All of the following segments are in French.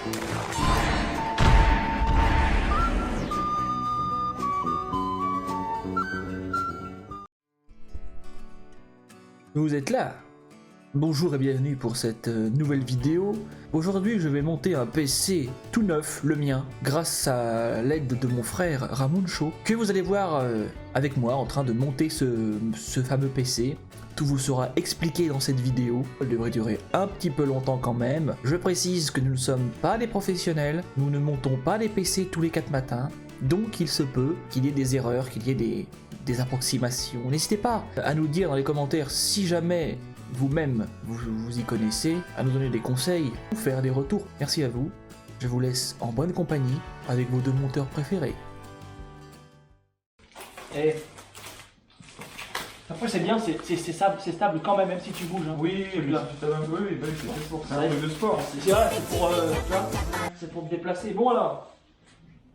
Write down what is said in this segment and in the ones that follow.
Vous êtes là? Bonjour et bienvenue pour cette nouvelle vidéo. Aujourd'hui je vais monter un PC tout neuf, le mien, grâce à l'aide de mon frère Ramon Show, que vous allez voir avec moi en train de monter ce fameux PC. Tout vous sera expliqué dans cette vidéo, elle devrait durer un petit peu longtemps quand même. Je précise que nous ne sommes pas des professionnels, nous ne montons pas des PC tous les 4 matins, donc il se peut qu'il y ait des erreurs, qu'il y ait des approximations. N'hésitez pas à nous dire dans les commentaires si jamais vous-même vous y connaissez, à nous donner des conseils ou faire des retours. Merci à vous, je vous laisse en bonne compagnie avec vos deux monteurs préférés. Et après c'est bien, c'est stable quand même si tu bouges. Hein. Oui, c'est pour ça. C'est de sport. C'est vrai, c'est pour te déplacer. Bon alors,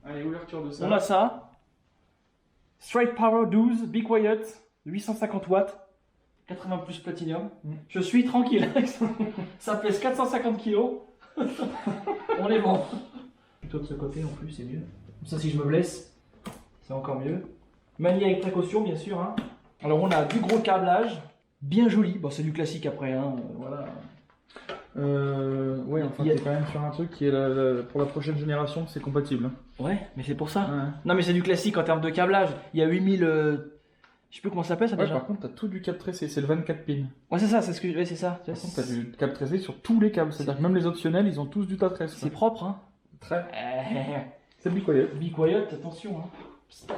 Allez, ouverture de ça. on a ça. Straight Power 12, Be Quiet, 850 watts, 80 plus Platinum. Je suis tranquille. Ça pèse 450 kg. On est bon. Plutôt de ce côté non plus, c'est mieux. Comme ça, si je me blesse, c'est encore mieux. Manié avec précaution, bien sûr. Hein. Alors, on a du gros câblage, bien joli. Bon, c'est du classique après. Hein. Voilà. Ouais, enfin, t'es quand même sur un truc qui est pour la prochaine génération, c'est compatible. Ouais, mais c'est pour ça. Ouais. Non, mais c'est du classique en termes de câblage. Il y a 8000. Je sais plus comment ça s'appelle ça Ouais, déjà. par contre, t'as tout du câble tressé, c'est le 24 pins. Ouais, c'est ça, c'est ce que. Ouais, c'est ça. Par contre, t'as du câble tressé sur tous les câbles, c'est-à-dire que même les optionnels, ils ont tous du tas tresse. C'est propre, hein. Très. C'est Be Quiet. Be Quiet, attention. Hein.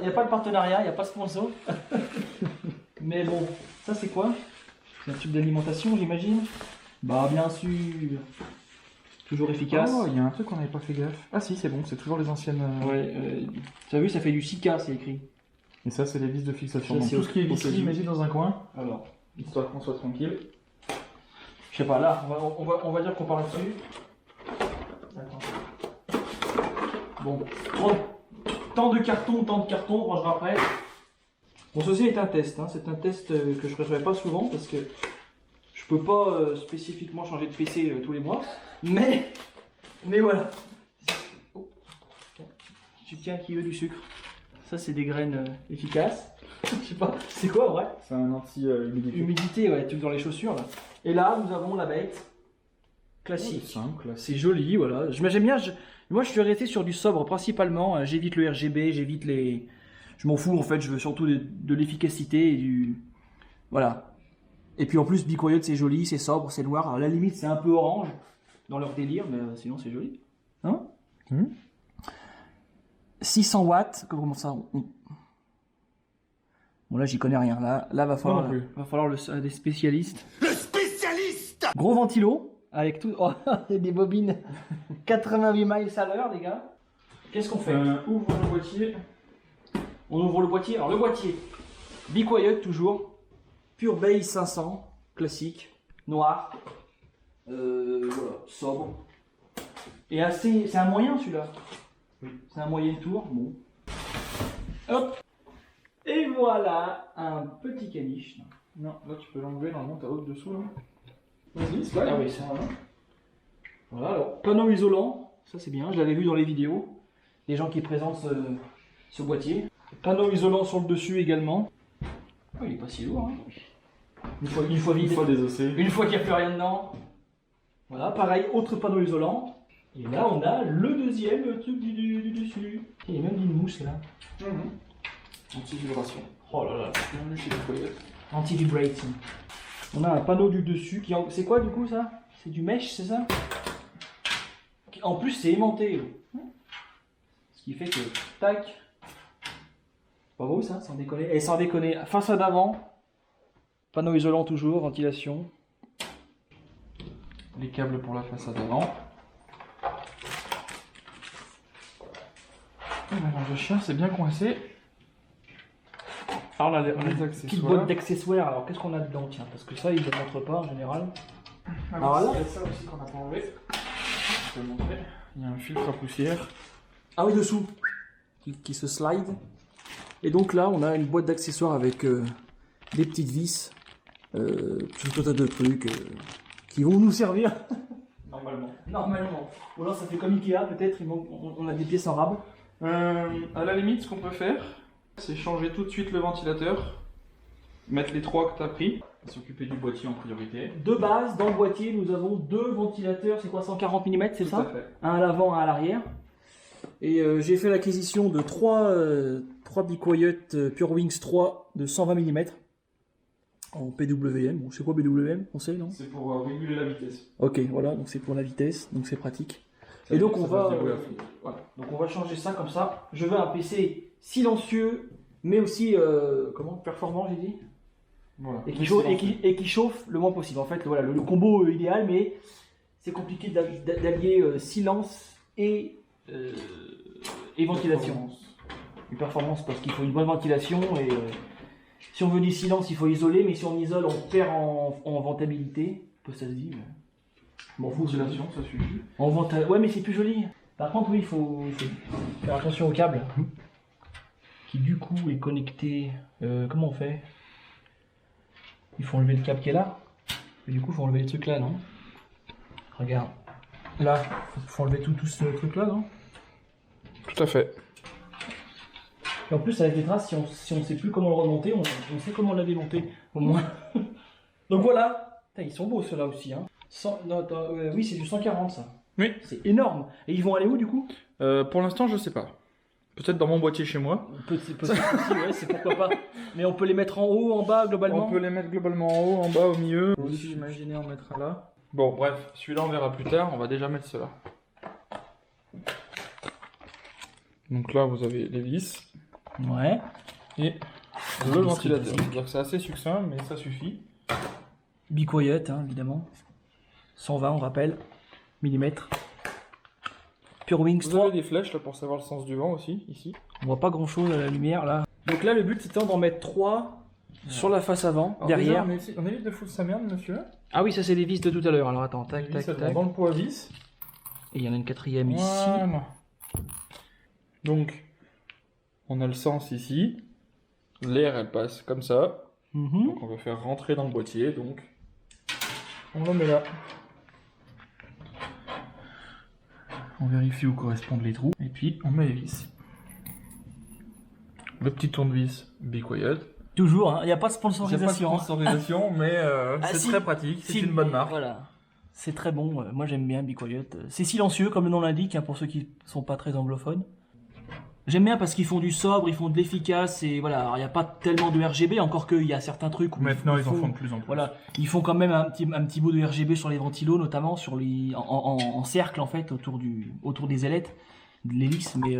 Il n'y a pas de partenariat, il n'y a pas de sponsor. Mais bon, ça c'est quoi? C'est un tube d'alimentation, j'imagine. Bah, bien sûr. Toujours efficace. Oh, il y a un truc qu'on n'avait pas fait gaffe. Ah si, c'est bon, c'est toujours les anciennes. Ouais, tu as vu, ça fait du 6K, c'est écrit. Et ça, c'est les vis de fixation. Ça, Donc c'est tout ce qui est au vis, cas où. mets-y dans un coin, Alors, histoire qu'on soit tranquille. je sais pas, là, on va dire qu'on part là-dessus. D'accord. Bon, tant de carton, on rangera après. Bon, ceci est un test, hein. C'est un test que je ne ferai pas souvent parce que je peux pas spécifiquement changer de PC tous les mois. Mais voilà. Oh. Tu tiens un kilo du sucre. Ça, c'est des graines efficaces. Je sais pas, c'est quoi en vrai? C'est un anti-humidité. Humidité, ouais, truc dans les chaussures là. Et là, nous avons la bête classique. Simple. C'est joli, voilà. J'aime bien. Moi, je suis resté sur du sobre principalement. J'évite le RGB, j'évite les. Je m'en fous en fait. Je veux surtout de l'efficacité et du. Voilà. Et puis en plus, Be Quiet, c'est joli, c'est sobre, c'est noir. À la limite, c'est un peu orange dans leur délire, mais sinon, c'est joli. Hein 600 watts. Comment ça Bon, là, j'y connais rien. Là, va falloir des spécialistes. Le spécialiste. Gros ventilo. Avec tout. Oh, il y a des bobines 88 miles à l'heure, les gars. Qu'est-ce qu'on fait? Ouvre le boîtier. On ouvre le boîtier. Alors, le boîtier, Be Quiet toujours. Pure Base 500, classique, noir. Voilà, sobre. Et assez. C'est un moyen celui-là. Oui. C'est un moyen tour. Bon. Hop. Et voilà un petit caniche. Non, là tu peux l'enlever, normalement t'as autre dessous là. Vas-y, slide. Ah oui, ça va. Voilà, alors, panneau isolant, ça c'est bien, je l'avais vu dans les vidéos, des gens qui présentent ce boîtier. Panneau isolant sur le dessus également. Oh, il est pas si lourd, hein. Une fois vide, Une fois désossé. une fois qu'il n'y a plus rien dedans. Voilà, pareil, autre panneau isolant. Et là, on a le deuxième truc du dessus. Il y a même une mousse là. Anti-vibration. Oh là là, Bienvenue chez Be Quiet. anti-vibrating. On a un panneau du dessus qui. C'est quoi du coup ça? C'est du mesh, c'est ça? En plus, c'est aimanté. Ce qui fait que. Tac. Pas beau ça, sans déconner. Et sans déconner, façade avant. Panneau isolant toujours, ventilation. Les câbles pour la façade avant. Le mélange de chien, c'est bien coincé. Alors là, Les petite boîte d'accessoires. Alors qu'est-ce qu'on a dedans? Tiens, parce que ça, ils ne le montrent pas en général. Alors là, il y a ça aussi qu'on n'a pas enlevé. Je peux le montrer. Il y a un filtre à poussière. Ah oui, dessous. Qui se slide. Et donc là, on a une boîte d'accessoires avec des petites vis. Tout un tas de trucs qui vont nous servir. Non, Normalement. Ou alors ça fait comme Ikea, peut-être, on a des pièces en rab. À la limite, ce qu'on peut faire, c'est changer tout de suite le ventilateur, mettre les 3 que tu as pris, s'occuper du boîtier en priorité. De base, dans le boîtier, nous avons 2 ventilateurs, c'est quoi, 140 mm, c'est ça? Tout à fait. Un à l'avant, un à l'arrière. Et j'ai fait l'acquisition de 3 Be Quiet Pure Wings 3 de 120 mm en PWM. Bon, c'est quoi PWM? On sait, non? C'est pour réguler la vitesse. Ok, voilà, donc c'est pour la vitesse, donc c'est pratique. Ça Et donc ça on va, se dérouler à fond. voilà. Donc on va changer ça comme ça. Je veux un PC silencieux, mais aussi performant, j'ai dit, Voilà. et qui chauffe le moins possible. En fait, voilà, le combo idéal, mais c'est compliqué d'allier silence et ventilation. Une performance parce qu'il faut une bonne ventilation et si on veut du silence, il faut isoler, mais si on isole, on perd en ventabilité. Ça se dit. Mais... Bon, ventilation, ça suffit. Ouais, mais c'est plus joli. Par contre, oui, il faut faire attention au câble qui du coup est connecté. Comment on fait? Il faut enlever le câble qui est là. Et du coup, il faut enlever les trucs là, non? Regarde. Là, il faut enlever tout ce truc là, non? Tout à fait. Et en plus, avec les traces, si on sait plus comment le remonter, on sait comment l'avait monté, au moins. Donc voilà. Putain, ils sont beaux ceux-là aussi, hein. Oui, c'est du 140 ça. Oui. C'est énorme. Et ils vont aller où du coup? Pour l'instant, je sais pas. Peut-être dans mon boîtier chez moi. C'est possible aussi, ouais, c'est pourquoi pas. Mais on peut les mettre en haut, en bas, globalement. On peut les mettre globalement en haut, en bas, au milieu. Aussi, j'imaginais en mettre un là. Bon, bref, celui-là on verra plus tard. On va déjà mettre cela. Donc là, vous avez les vis Ouais. et le ventilateur. C'est-à-dire que c'est assez succinct, mais ça suffit. Be Quiet, hein, évidemment. 120, on rappelle. Millimètres. Pure Wings Vous 3. avez des flèches là pour savoir le sens du vent aussi, ici. On voit pas grand chose à la lumière là. Donc là, le but c'était d'en mettre 3 sur la face avant, Alors derrière. déjà, on évite de foutre sa merde, monsieur. Ah oui, ça c'est les vis de tout à l'heure. Alors attends, tac, Les vis, tac, elles vont tac. dans le pot à vis. Et il y en a une quatrième ici. Voilà. Donc, on a le sens ici. L'air, elle passe comme ça. Mhm. Donc, on va faire rentrer dans le boîtier. Donc, on le met là. On vérifie où correspondent les trous. Et puis, on met les vis. Le petit tournevis Be Quiet. Toujours, il n'y a pas de Il n'y a pas de sponsorisation. sponsorisation, mais c'est si. très pratique. C'est Si, une bonne marque. Voilà. C'est très bon. Moi j'aime bien Be Quiet. C'est silencieux, comme le nom l'indique, hein, pour ceux qui sont pas très anglophones. J'aime bien parce qu'ils font du sobre, ils font de l'efficace et voilà. Alors il n'y a pas tellement de RGB, encore qu'il y a certains trucs où Maintenant, ils en font de plus en plus. Voilà, ils font quand même un petit bout de RGB sur les ventilos, notamment sur en cercle en fait autour des ailettes, de l'hélice. Mais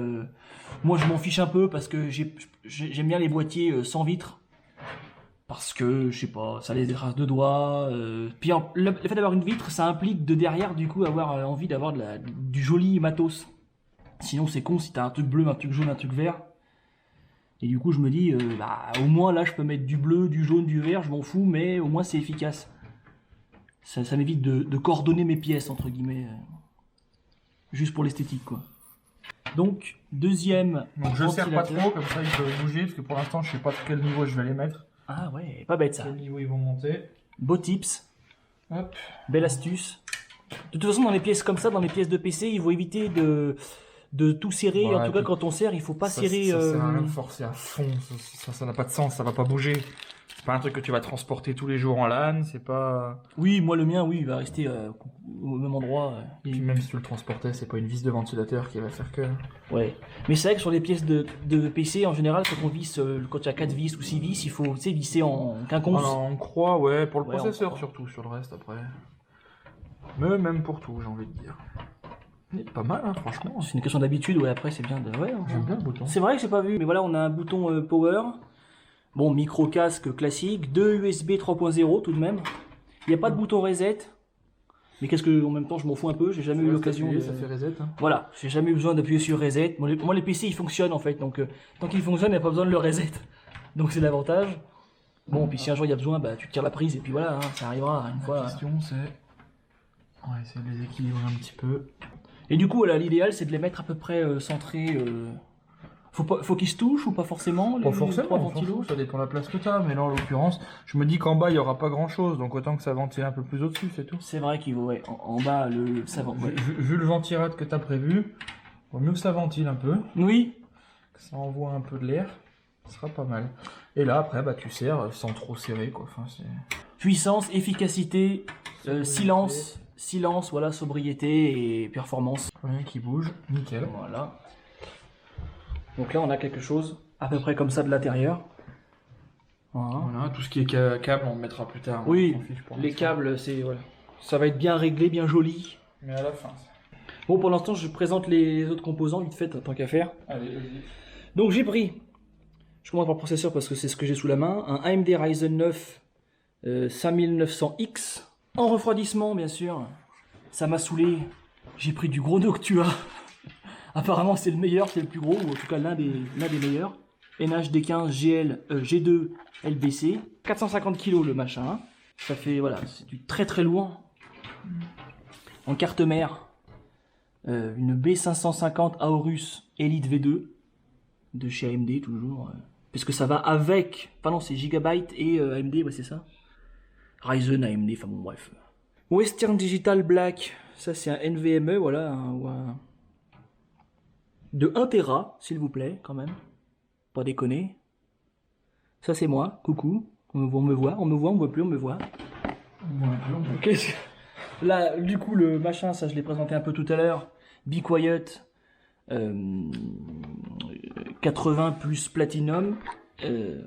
moi je m'en fiche un peu parce que j'aime bien les boîtiers sans vitre. Parce que, je sais pas, ça laisse des traces de doigts. Puis le fait d'avoir une vitre, ça implique de derrière, du coup, avoir envie d'avoir du joli matos. Sinon, c'est con si t'as un truc bleu, un truc jaune, un truc vert. Et du coup, je me dis, au moins là, je peux mettre du bleu, du jaune, du vert, je m'en fous, mais au moins c'est efficace. Ça m'évite de coordonner mes pièces, entre guillemets. Juste pour l'esthétique, quoi. Donc, deuxième. Donc, je ne serre pas ventilateur. trop, comme ça ils peuvent bouger, parce que pour l'instant, je sais pas à quel niveau je vais les mettre. Ah ouais, pas bête ça. Quel niveau ils vont monter. Beau tips. Hop. Belle astuce. De toute façon, dans les pièces comme ça, dans les pièces de PC, il faut éviter de tout serrer. Ouais, en tout cas, puis quand on serre, il faut pas serrer. Ça sert à rien de forcer à fond, ça n'a pas de sens, ça va pas bouger. C'est pas un truc que tu vas transporter tous les jours en LAN, c'est pas... Oui, moi le mien, oui, il va rester au même endroit. Puis même si tu le transportais, c'est pas une vis de ventilateur qui va faire que... Ouais. Mais c'est vrai que sur les pièces de PC, en général, quand on visse, quand il y a 4 vis ou 6 vis, il faut visser en quinconce. Alors, on croit, ouais, pour le Ouais, on processeur croit. surtout, sur le reste après. Mais même pour tout, j'ai envie de dire. Mais pas mal, hein, franchement. C'est une question d'habitude, ouais, après c'est bien de... Ouais, J'aime bien le bouton. c'est vrai que j'ai pas vu, mais voilà, on a un bouton power. Bon, micro casque classique, 2 USB 3.0 tout de même. Il n'y a pas de bouton reset. Mais qu'est-ce que, en même temps, je m'en fous un peu, j'ai jamais eu l'occasion de... Ça fait reset, hein. Voilà, j'ai jamais eu besoin d'appuyer sur reset. Moi, les PC, ils fonctionnent en fait, donc tant qu'ils fonctionnent, il n'y a pas besoin de le reset. Donc c'est l'avantage. Bon, puis si un jour il y a besoin, bah tu tires la prise et puis voilà, hein, ça arrivera une fois. La question c'est... On va essayer de les équilibrer un petit peu. Et du coup, voilà, l'idéal c'est de les mettre à peu près centrés Faut qu'ils se touchent ou pas forcément Pas les forcément, trois on s'en ventilos fout, ça dépend de la place que tu as, mais là en l'occurrence, je me dis qu'en bas il n'y aura pas grand chose, donc autant que ça ventile un peu plus au-dessus, c'est tout. C'est vrai qu'il vaut, ouais, en bas, ça va. Ouais. Vu le ventirad que tu as prévu, vaut mieux que ça ventile un peu, Oui, que ça envoie un peu de l'air, ce sera pas mal. Et là après, bah, tu serres sans trop serrer, quoi. Enfin, puissance, efficacité, silence, voilà, sobriété et performance. rien qui bouge, nickel. Voilà. Donc là, on a quelque chose à peu près comme ça de l'intérieur. Voilà. Voilà, tout ce qui est câble, on le mettra plus tard. Oui, on s'en fiche pour les l'instant. câbles, voilà. Ça va être bien réglé, bien joli. Mais à la fin. Bon, pour l'instant, je présente les autres composants vite fait, tant qu'à faire. Allez, vas-y. Donc j'ai pris, je commence par le processeur parce que c'est ce que j'ai sous la main, un AMD Ryzen 9 5900X. En refroidissement, bien sûr. Ça m'a saoulé. J'ai pris du gros Noctua. Apparemment, c'est le meilleur, c'est le plus gros, ou en tout cas l'un des meilleurs. NHD15 G2 LBC. 450 kg le machin. Ça fait, voilà, c'est du très très lourd. En carte mère, une B550 Aorus Elite V2 de chez AMD toujours. Puisque ça va avec, enfin non, c'est Gigabyte et AMD, ouais, c'est ça. Ryzen, AMD, enfin bon, bref. Western Digital Black, ça c'est un NVMe, voilà, de 1 Tera, s'il vous plaît, quand même. Pas déconner. Ça c'est moi, coucou. On me voit, on me voit plus, on me voit. Qu'est-ce que... Là, du coup, le machin, ça je l'ai présenté un peu tout à l'heure. Be Quiet, 80 plus Platinum,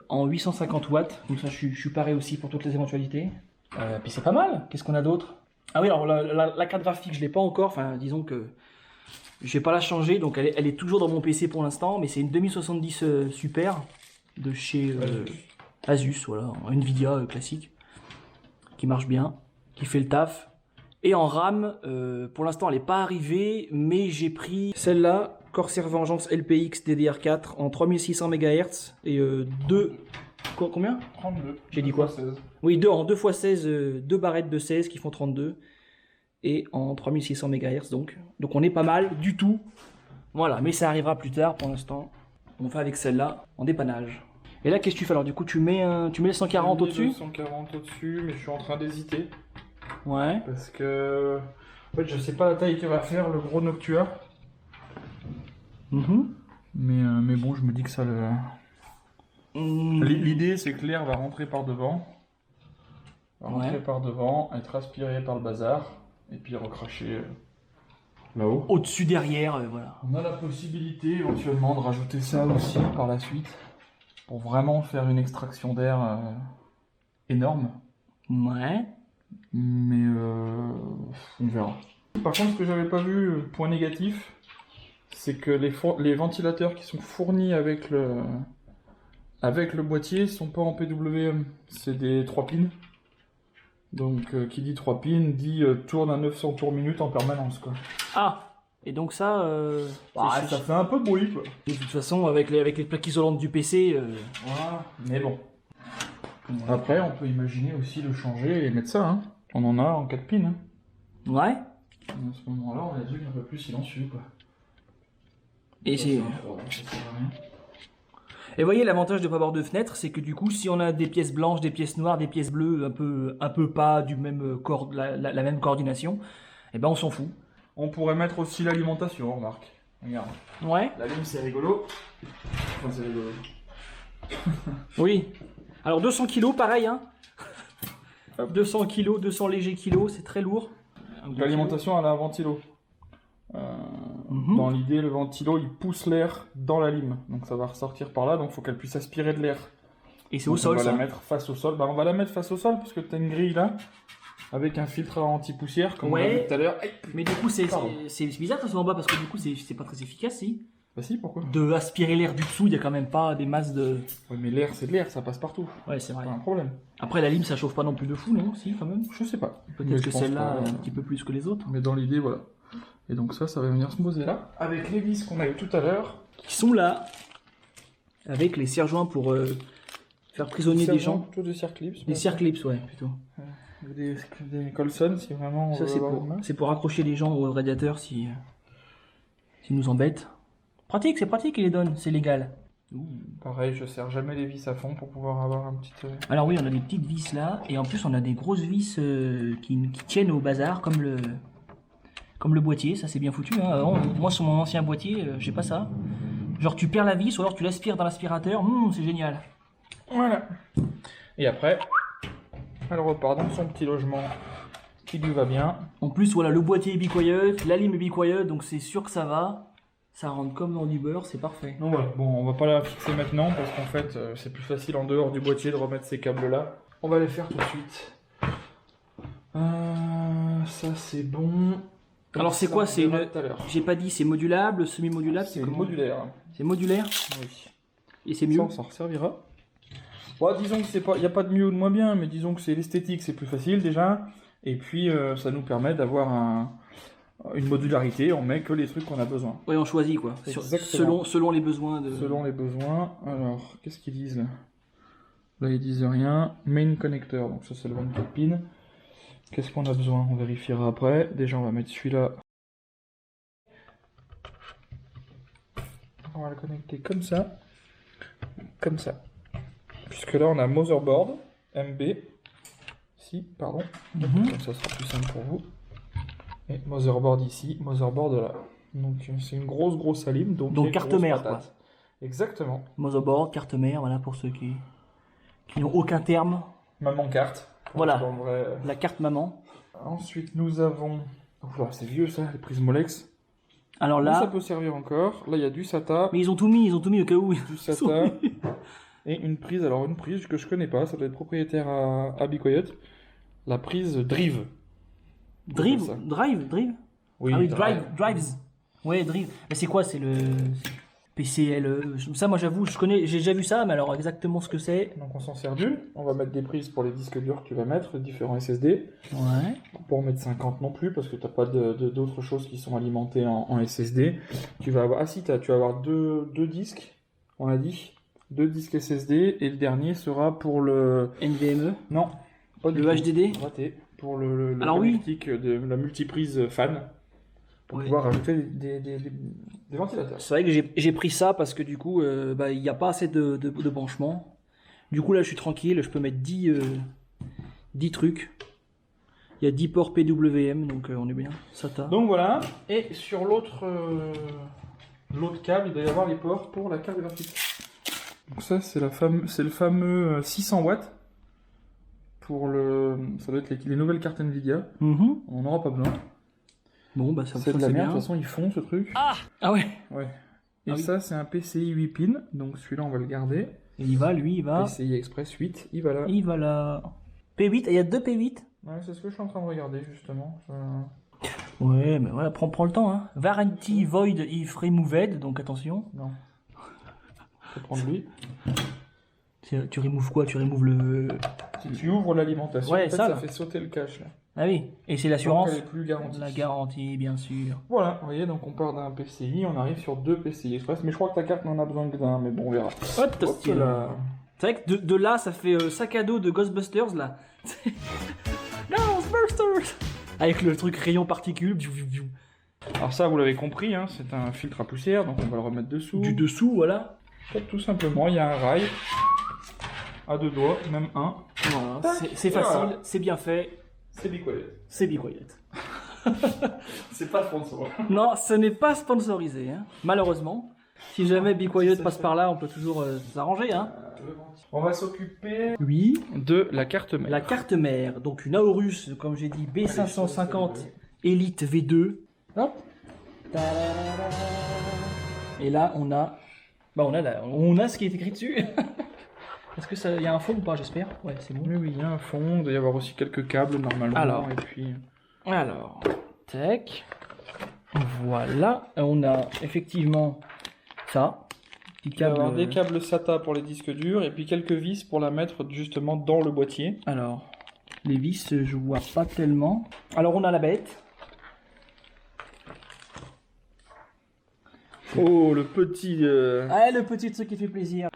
en 850 watts. Donc ça, je suis paré aussi pour toutes les éventualités. Puis c'est pas mal. Qu'est-ce qu'on a d'autre? Ah oui, alors la carte graphique, je l'ai pas encore. Enfin, disons que je vais pas la changer. Donc elle est toujours dans mon PC pour l'instant. Mais c'est une 2070 Super de chez Asus, voilà, Nvidia classique, qui marche bien, qui fait le taf. Et en RAM, pour l'instant, elle n'est pas arrivée, mais j'ai pris celle-là, Corsair Vengeance LPX DDR4 en 3600 MHz et 2... Combien? 32. J'ai dit quoi? 16. Oui, en 2x16, 2 barrettes de 16 qui font 32 et en 3600 MHz donc. Donc on est pas mal du tout. Voilà, mais ça arrivera plus tard pour l'instant. On fait avec celle-là en dépannage. Et là, qu'est-ce que tu fais? Alors du coup, tu mets le 140 au-dessus? 140 au-dessus, mais je suis en train d'hésiter. Ouais. Parce que en fait, je sais pas la taille que va faire le gros Noctua. Mais bon, je me dis que ça le... L'idée, c'est que l'air va rentrer par devant. Par devant, être aspiré par le bazar, et puis recracher là-haut. Au-dessus, derrière, voilà. On a la possibilité éventuellement de rajouter ça aussi par la suite, pour vraiment faire une extraction d'air énorme. Ouais. Mais on verra. Par contre, ce que j'avais pas vu, point négatif, c'est que les ventilateurs qui sont fournis avec le boîtier sont pas en PWM, c'est des 3 pins. Donc qui dit 3 pins dit tourne à 900 tours minute en permanence, quoi. Ah, et donc ça... ça fait un peu de bruit, quoi. De toute façon, avec les plaques isolantes du PC... Voilà, mais bon. Après, on peut imaginer aussi le changer et mettre ça, hein. On en a en 4 pins, hein. Ouais. À ce moment-là, on a des trucs un peu plus silencieux, quoi. Et c'est... Et vous voyez, l'avantage de ne pas avoir de fenêtre, c'est que du coup, si on a des pièces blanches, des pièces noires, des pièces bleues, un peu pas du même la même coordination, et ben on s'en fout. On pourrait mettre aussi l'alimentation, remarque. Regarde. Ouais. La lime, c'est rigolo. Enfin, c'est rigolo. Oui. Alors 200 kg, pareil, hein. 200 kg, 200 légers kilos, c'est très lourd. L'alimentation, elle a un ventilo. Dans l'idée, le ventilo, il pousse l'air dans la lime. Donc ça va ressortir par là, donc il faut qu'elle puisse aspirer de l'air. Et c'est au sol, ça? On va la mettre face au sol. Bah, on va la mettre face au sol, parce que tu as une grille là, avec un filtre anti-poussière, comme on l'a vu tout à l'heure. Mais du coup, c'est bizarre que ça soit en bas, parce que du coup, c'est pas très efficace, si. Bah si, pourquoi? De aspirer l'air du dessous, il y a quand même pas des masses de... Ouais, mais l'air, c'est de l'air, ça passe partout. Ouais, c'est vrai. Pas un problème. Après, la lime, ça chauffe pas non plus de fou, non? Si, quand même. Je sais pas. Peut-être que celle-là, un petit peu plus que les autres. Mais dans l'idée, voilà. Et donc ça va venir se poser là, avec les vis qu'on a eu tout à l'heure. Qui sont là, avec les serre-joints pour faire prisonnier des gens. Plutôt des circlips. Des circlips, ouais, plutôt. Des Colson, si vraiment... Ça, c'est pour accrocher les gens au radiateur si nous embêtent. Pratique, c'est pratique, il les donne, c'est légal. Pareil, je serre jamais les vis à fond pour pouvoir avoir un petit... Alors oui, on a des petites vis là, et en plus on a des grosses vis qui tiennent au bazar, comme le boîtier, ça c'est bien foutu. Hein. Moi sur mon ancien boîtier, j'ai pas ça. Genre tu perds la vis, ou alors tu l'aspires dans l'aspirateur, c'est génial. Voilà. Et après, elle repart dans son petit logement qui lui va bien. En plus, voilà, le boîtier est bicoyote, la lime est bicoyote, donc c'est sûr que ça va. Ça rentre comme dans du beurre, c'est parfait. Donc voilà, bon, on va pas la fixer maintenant parce qu'en fait, c'est plus facile en dehors du boîtier de remettre ces câbles là. On va les faire tout de suite. Ça c'est bon. Alors c'est quoi? C'est une... tout à l'heure. J'ai pas dit, c'est modulable, semi-modulable, C'est comment? modulaire. C'est modulaire? Oui. Et c'est mieux? Ça, on s'en resservira. Bon, disons que c'est pas, y a pas de mieux ou de moins bien, mais disons que c'est l'esthétique, c'est plus facile déjà. Et puis ça nous permet d'avoir une modularité, on met que les trucs qu'on a besoin. Oui, on choisit quoi. Selon les besoins de... Selon les besoins. Alors, qu'est-ce qu'ils disent là? Là, ils disent rien. Main connecteur, donc ça c'est le 24 pin. Qu'est-ce qu'on a besoin? On vérifiera après. Déjà, on va mettre celui-là. On va le connecter comme ça. Comme ça. Puisque là, on a motherboard, MB. Si, pardon. Comme ça sera plus simple pour vous. Et motherboard ici, motherboard là. Donc c'est une grosse alim. Donc carte mère quoi. Exactement. Motherboard, carte mère, voilà pour ceux qui n'ont aucun terme. Maman carte. Voilà. Vrai, la carte maman. Ensuite nous avons... Oula, c'est vieux ça, les prises Molex. Alors là... Mais ça peut servir encore. Là il y a du SATA. Mais ils ont tout mis au cas où. Du SATA. Et une prise, alors une prise que je connais pas, ça doit être propriétaire à Bicoyote. La prise Drive. Drive? Oui, ah oui, Drives. Ouais, Drive. Mais c'est quoi? C'est le PCL. Ça, moi j'avoue, j'ai déjà vu ça, mais alors exactement ce que c'est. Donc on s'en sert d'une. On va mettre des prises pour les disques durs que tu vas mettre, les différents SSD. Ouais. Pour en mettre 50 non plus, parce que tu n'as pas d'autres choses qui sont alimentées en SSD. Tu vas avoir, tu vas avoir deux disques, on a dit. 2 disques SSD, et le dernier sera pour le... NVMe? Non. Pas du le tout. HDD? Raté. Pour le alors connectique de la multiprise fan. Pour pouvoir rajouter des ventilateurs. C'est vrai que j'ai pris ça parce que du coup, il n'y a pas assez de branchements. Du coup, là, je suis tranquille. Je peux mettre 10 trucs. Il y a 10 ports PWM, donc on est bien. SATA. Donc voilà. Et sur l'autre câble, il doit y avoir les ports pour la carte graphique. Donc ça, c'est le fameux 600 watts. Ça doit être les nouvelles cartes Nvidia. On n'en aura pas besoin. Bon, bah ça c'est de la merde, de toute façon ils font ce truc. Ah ouais. Et oui. ça c'est un PCI 8 pins, donc celui-là on va le garder. Et il va. PCI Express 8, il va là. Il va là. P8, il y a 2 P8. Ouais, c'est ce que je suis en train de regarder justement. Ouais, mais voilà, prends le temps. Hein. Warranty void if removed, donc attention. Non. Je vais prendre lui. Tu removes quoi? Tu removes le... Si tu ouvres l'alimentation, ouais, en fait, ça fait sauter le cache là. Ah oui, et c'est l'assurance? Elle est plus garantie. La garantie, bien sûr. Voilà, vous voyez, donc on part d'un PCI, on arrive sur 2 PCI Express, mais je crois que ta carte n'en a besoin que d'un, mais bon, on verra. Hop là. C'est vrai que de là, ça fait sac à dos de Ghostbusters, là. Ghostbusters! Avec le truc rayon particules. Alors ça, vous l'avez compris, hein, c'est un filtre à poussière, donc on va le remettre dessous. Du dessous, voilà. Tout simplement, il y a un rail à 2 doigts, même un. Voilà, c'est facile, voilà. C'est bien fait. C'est Bicoyote. C'est Bicoyote. C'est pas sponsor. Non, ce n'est pas sponsorisé, hein. Malheureusement. Si jamais Bicoyote passe par là, on peut toujours s'arranger. Hein. On va s'occuper de la carte mère. La carte mère, donc une Aorus, comme j'ai dit, B550 Elite V2. Hop. Et là, on a ce qui est écrit dessus. Est-ce que ça y a un fond ou pas, j'espère? Ouais, c'est bon. Oui, il y a un fond, il doit y avoir aussi quelques câbles normalement. Alors, et puis... tac. Voilà, on a effectivement ça. Il va y avoir des câbles SATA pour les disques durs et puis quelques vis pour la mettre justement dans le boîtier. Alors, les vis, je vois pas tellement. Alors, on a la bête. Oh, le petit... Ah, le petit truc qui fait plaisir.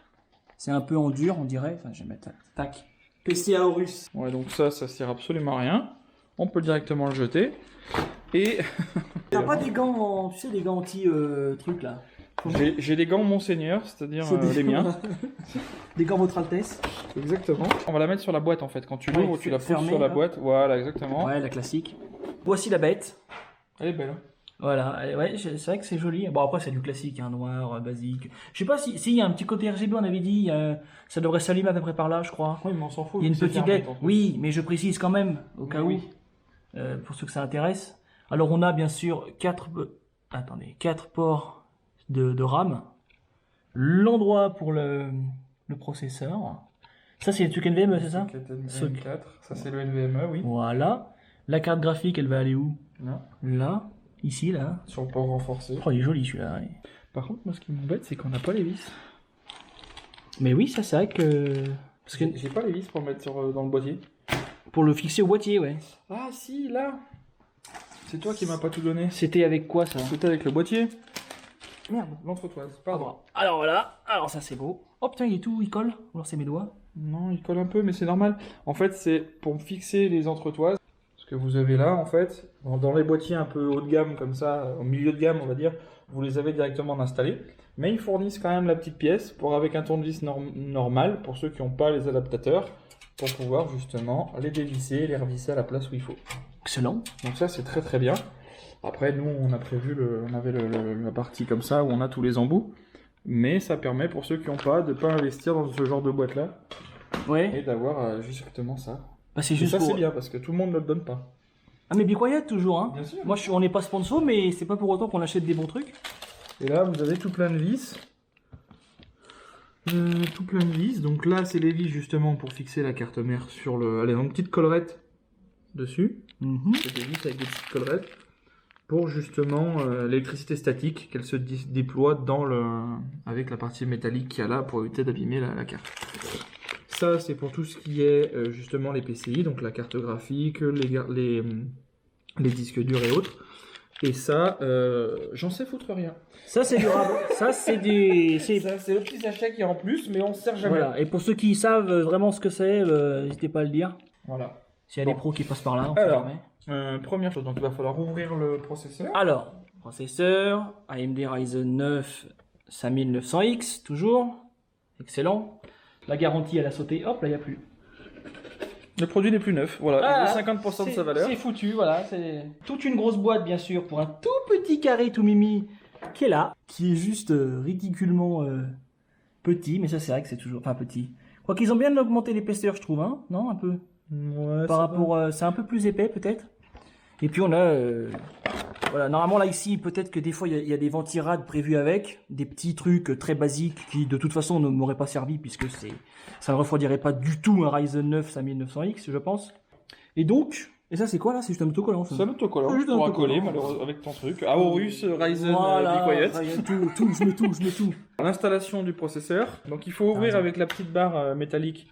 C'est un peu en dur, on dirait. Enfin, je vais mettre... Tac. PC Aorus. Ouais, donc ça sert absolument à rien. On peut directement le jeter. Et... T'as pas des gants, tu sais, des gants anti-trucs là? J'ai les gants Monseigneur, c'est-à-dire les miens. Des gants Votre Altesse. Exactement. On va la mettre sur la boîte en fait. Quand tu l'ouvres, tu la poses fermée, sur la là. boîte. Voilà, exactement. Ouais, la classique. Voici la bête. Elle est belle. Voilà, et ouais, c'est vrai que c'est joli. Bon, après, c'est du classique, hein, noir, basique. Je sais pas si y a un petit côté RGB, on avait dit, ça devrait s'allumer à peu près par là, je crois. Oui, mais on s'en fout. Il y a une c'est petite fermé, LED. en plus. Oui, mais je précise quand même, au cas où, Oui. pour ceux que ça intéresse. Alors, on a bien sûr 4 ports de RAM. L'endroit pour le processeur. Ça, c'est le truc NVMe, c'est ça? Socket M4, ça c'est le NVMe, oui. Voilà. La carte graphique, elle va aller où? Là, Là. Ici, là. sur le port renforcé. Oh, il est joli celui-là. Ouais. Par contre, moi ce qui m'embête, c'est qu'on n'a pas les vis. Mais oui, ça c'est vrai que... Parce que J'ai pas les vis pour mettre dans le boîtier. pour le fixer au boîtier, ouais. Ah si, là. C'est toi qui m'as pas tout donné. C'était avec quoi ça? C'était avec le boîtier. Merde, l'entretoise, pardon. Alors voilà, alors ça c'est beau. Oh putain, il est tout, il colle. Alors c'est mes doigts. Non, il colle un peu, mais c'est normal. En fait, c'est pour fixer les entretoises. Ce que vous avez là, en fait, dans les boîtiers un peu haut de gamme, comme ça, au milieu de gamme, on va dire, vous les avez directement installés. Mais ils fournissent quand même la petite pièce avec un tournevis normal, pour ceux qui n'ont pas les adaptateurs, pour pouvoir justement les dévisser, les revisser à la place où il faut. Excellent. Donc ça, c'est très très bien. Après, nous, on a prévu, on avait la partie comme ça, où on a tous les embouts. Mais ça permet, pour ceux qui n'ont pas, de ne pas investir dans ce genre de boîte-là, Ouais. et d'avoir justement ça. Bah c'est Et juste ça, pour... c'est bien, parce que tout le monde ne le donne pas. Ah mais Be Quiet toujours, hein. Bien sûr. Moi on n'est pas sponsor, mais c'est pas pour autant qu'on achète des bons trucs. Et là, vous avez tout plein de vis. Tout plein de vis. Donc là, c'est les vis justement pour fixer la carte mère sur le... Allez, une petite collerette dessus. C'est des vis avec des petites collerettes pour justement l'électricité statique, qu'elle se déploie avec la partie métallique qu'il y a là pour éviter d'abîmer la carte. Ça, c'est pour tout ce qui est justement les PCI, donc la carte graphique, les disques durs et autres. Et ça, j'en sais foutre rien. Ça c'est durable. Ça c'est du... C'est le petit sachet qui est en plus, mais on se sert jamais. Voilà. Et pour ceux qui savent vraiment ce que c'est, n'hésitez pas à le dire. Voilà. S'il y a Bon. des pros qui passent par là, on sait Alors, jamais. première chose, donc il va falloir ouvrir le processeur. Alors, processeur, AMD Ryzen 9 5900X, toujours. Excellent. La garantie, elle a sauté. Hop, là, il n'y a plus. Le produit n'est plus neuf, voilà, Ah, il vaut 50% de sa valeur. C'est foutu, voilà. C'est toute une grosse boîte, bien sûr, pour un tout petit carré tout mimi qui est là, qui est juste ridiculement petit, mais ça, c'est vrai que c'est toujours. Enfin, petit. Quoi qu'ils ont bien augmenté l'épaisseur, je trouve, hein. Non, un peu. Ouais, Par rapport. C'est un peu plus épais, peut-être. Et puis, on a. Voilà, normalement, là, ici, peut-être que des fois, il y a des ventirades prévues avec, des petits trucs très basiques qui, de toute façon, ne m'auraient pas servi, puisque ça ne refroidirait pas du tout un Ryzen 9 5900X, je pense. Et donc, et ça, c'est quoi, là? C'est juste un autocollant, ça. c'est un autocollant, C'est juste tu un pourras autocollant. coller malheureusement avec ton truc. Aorus Ryzen Voilà, Be Quiet. je mets tout. L'installation du processeur, donc il faut ouvrir avec la petite barre métallique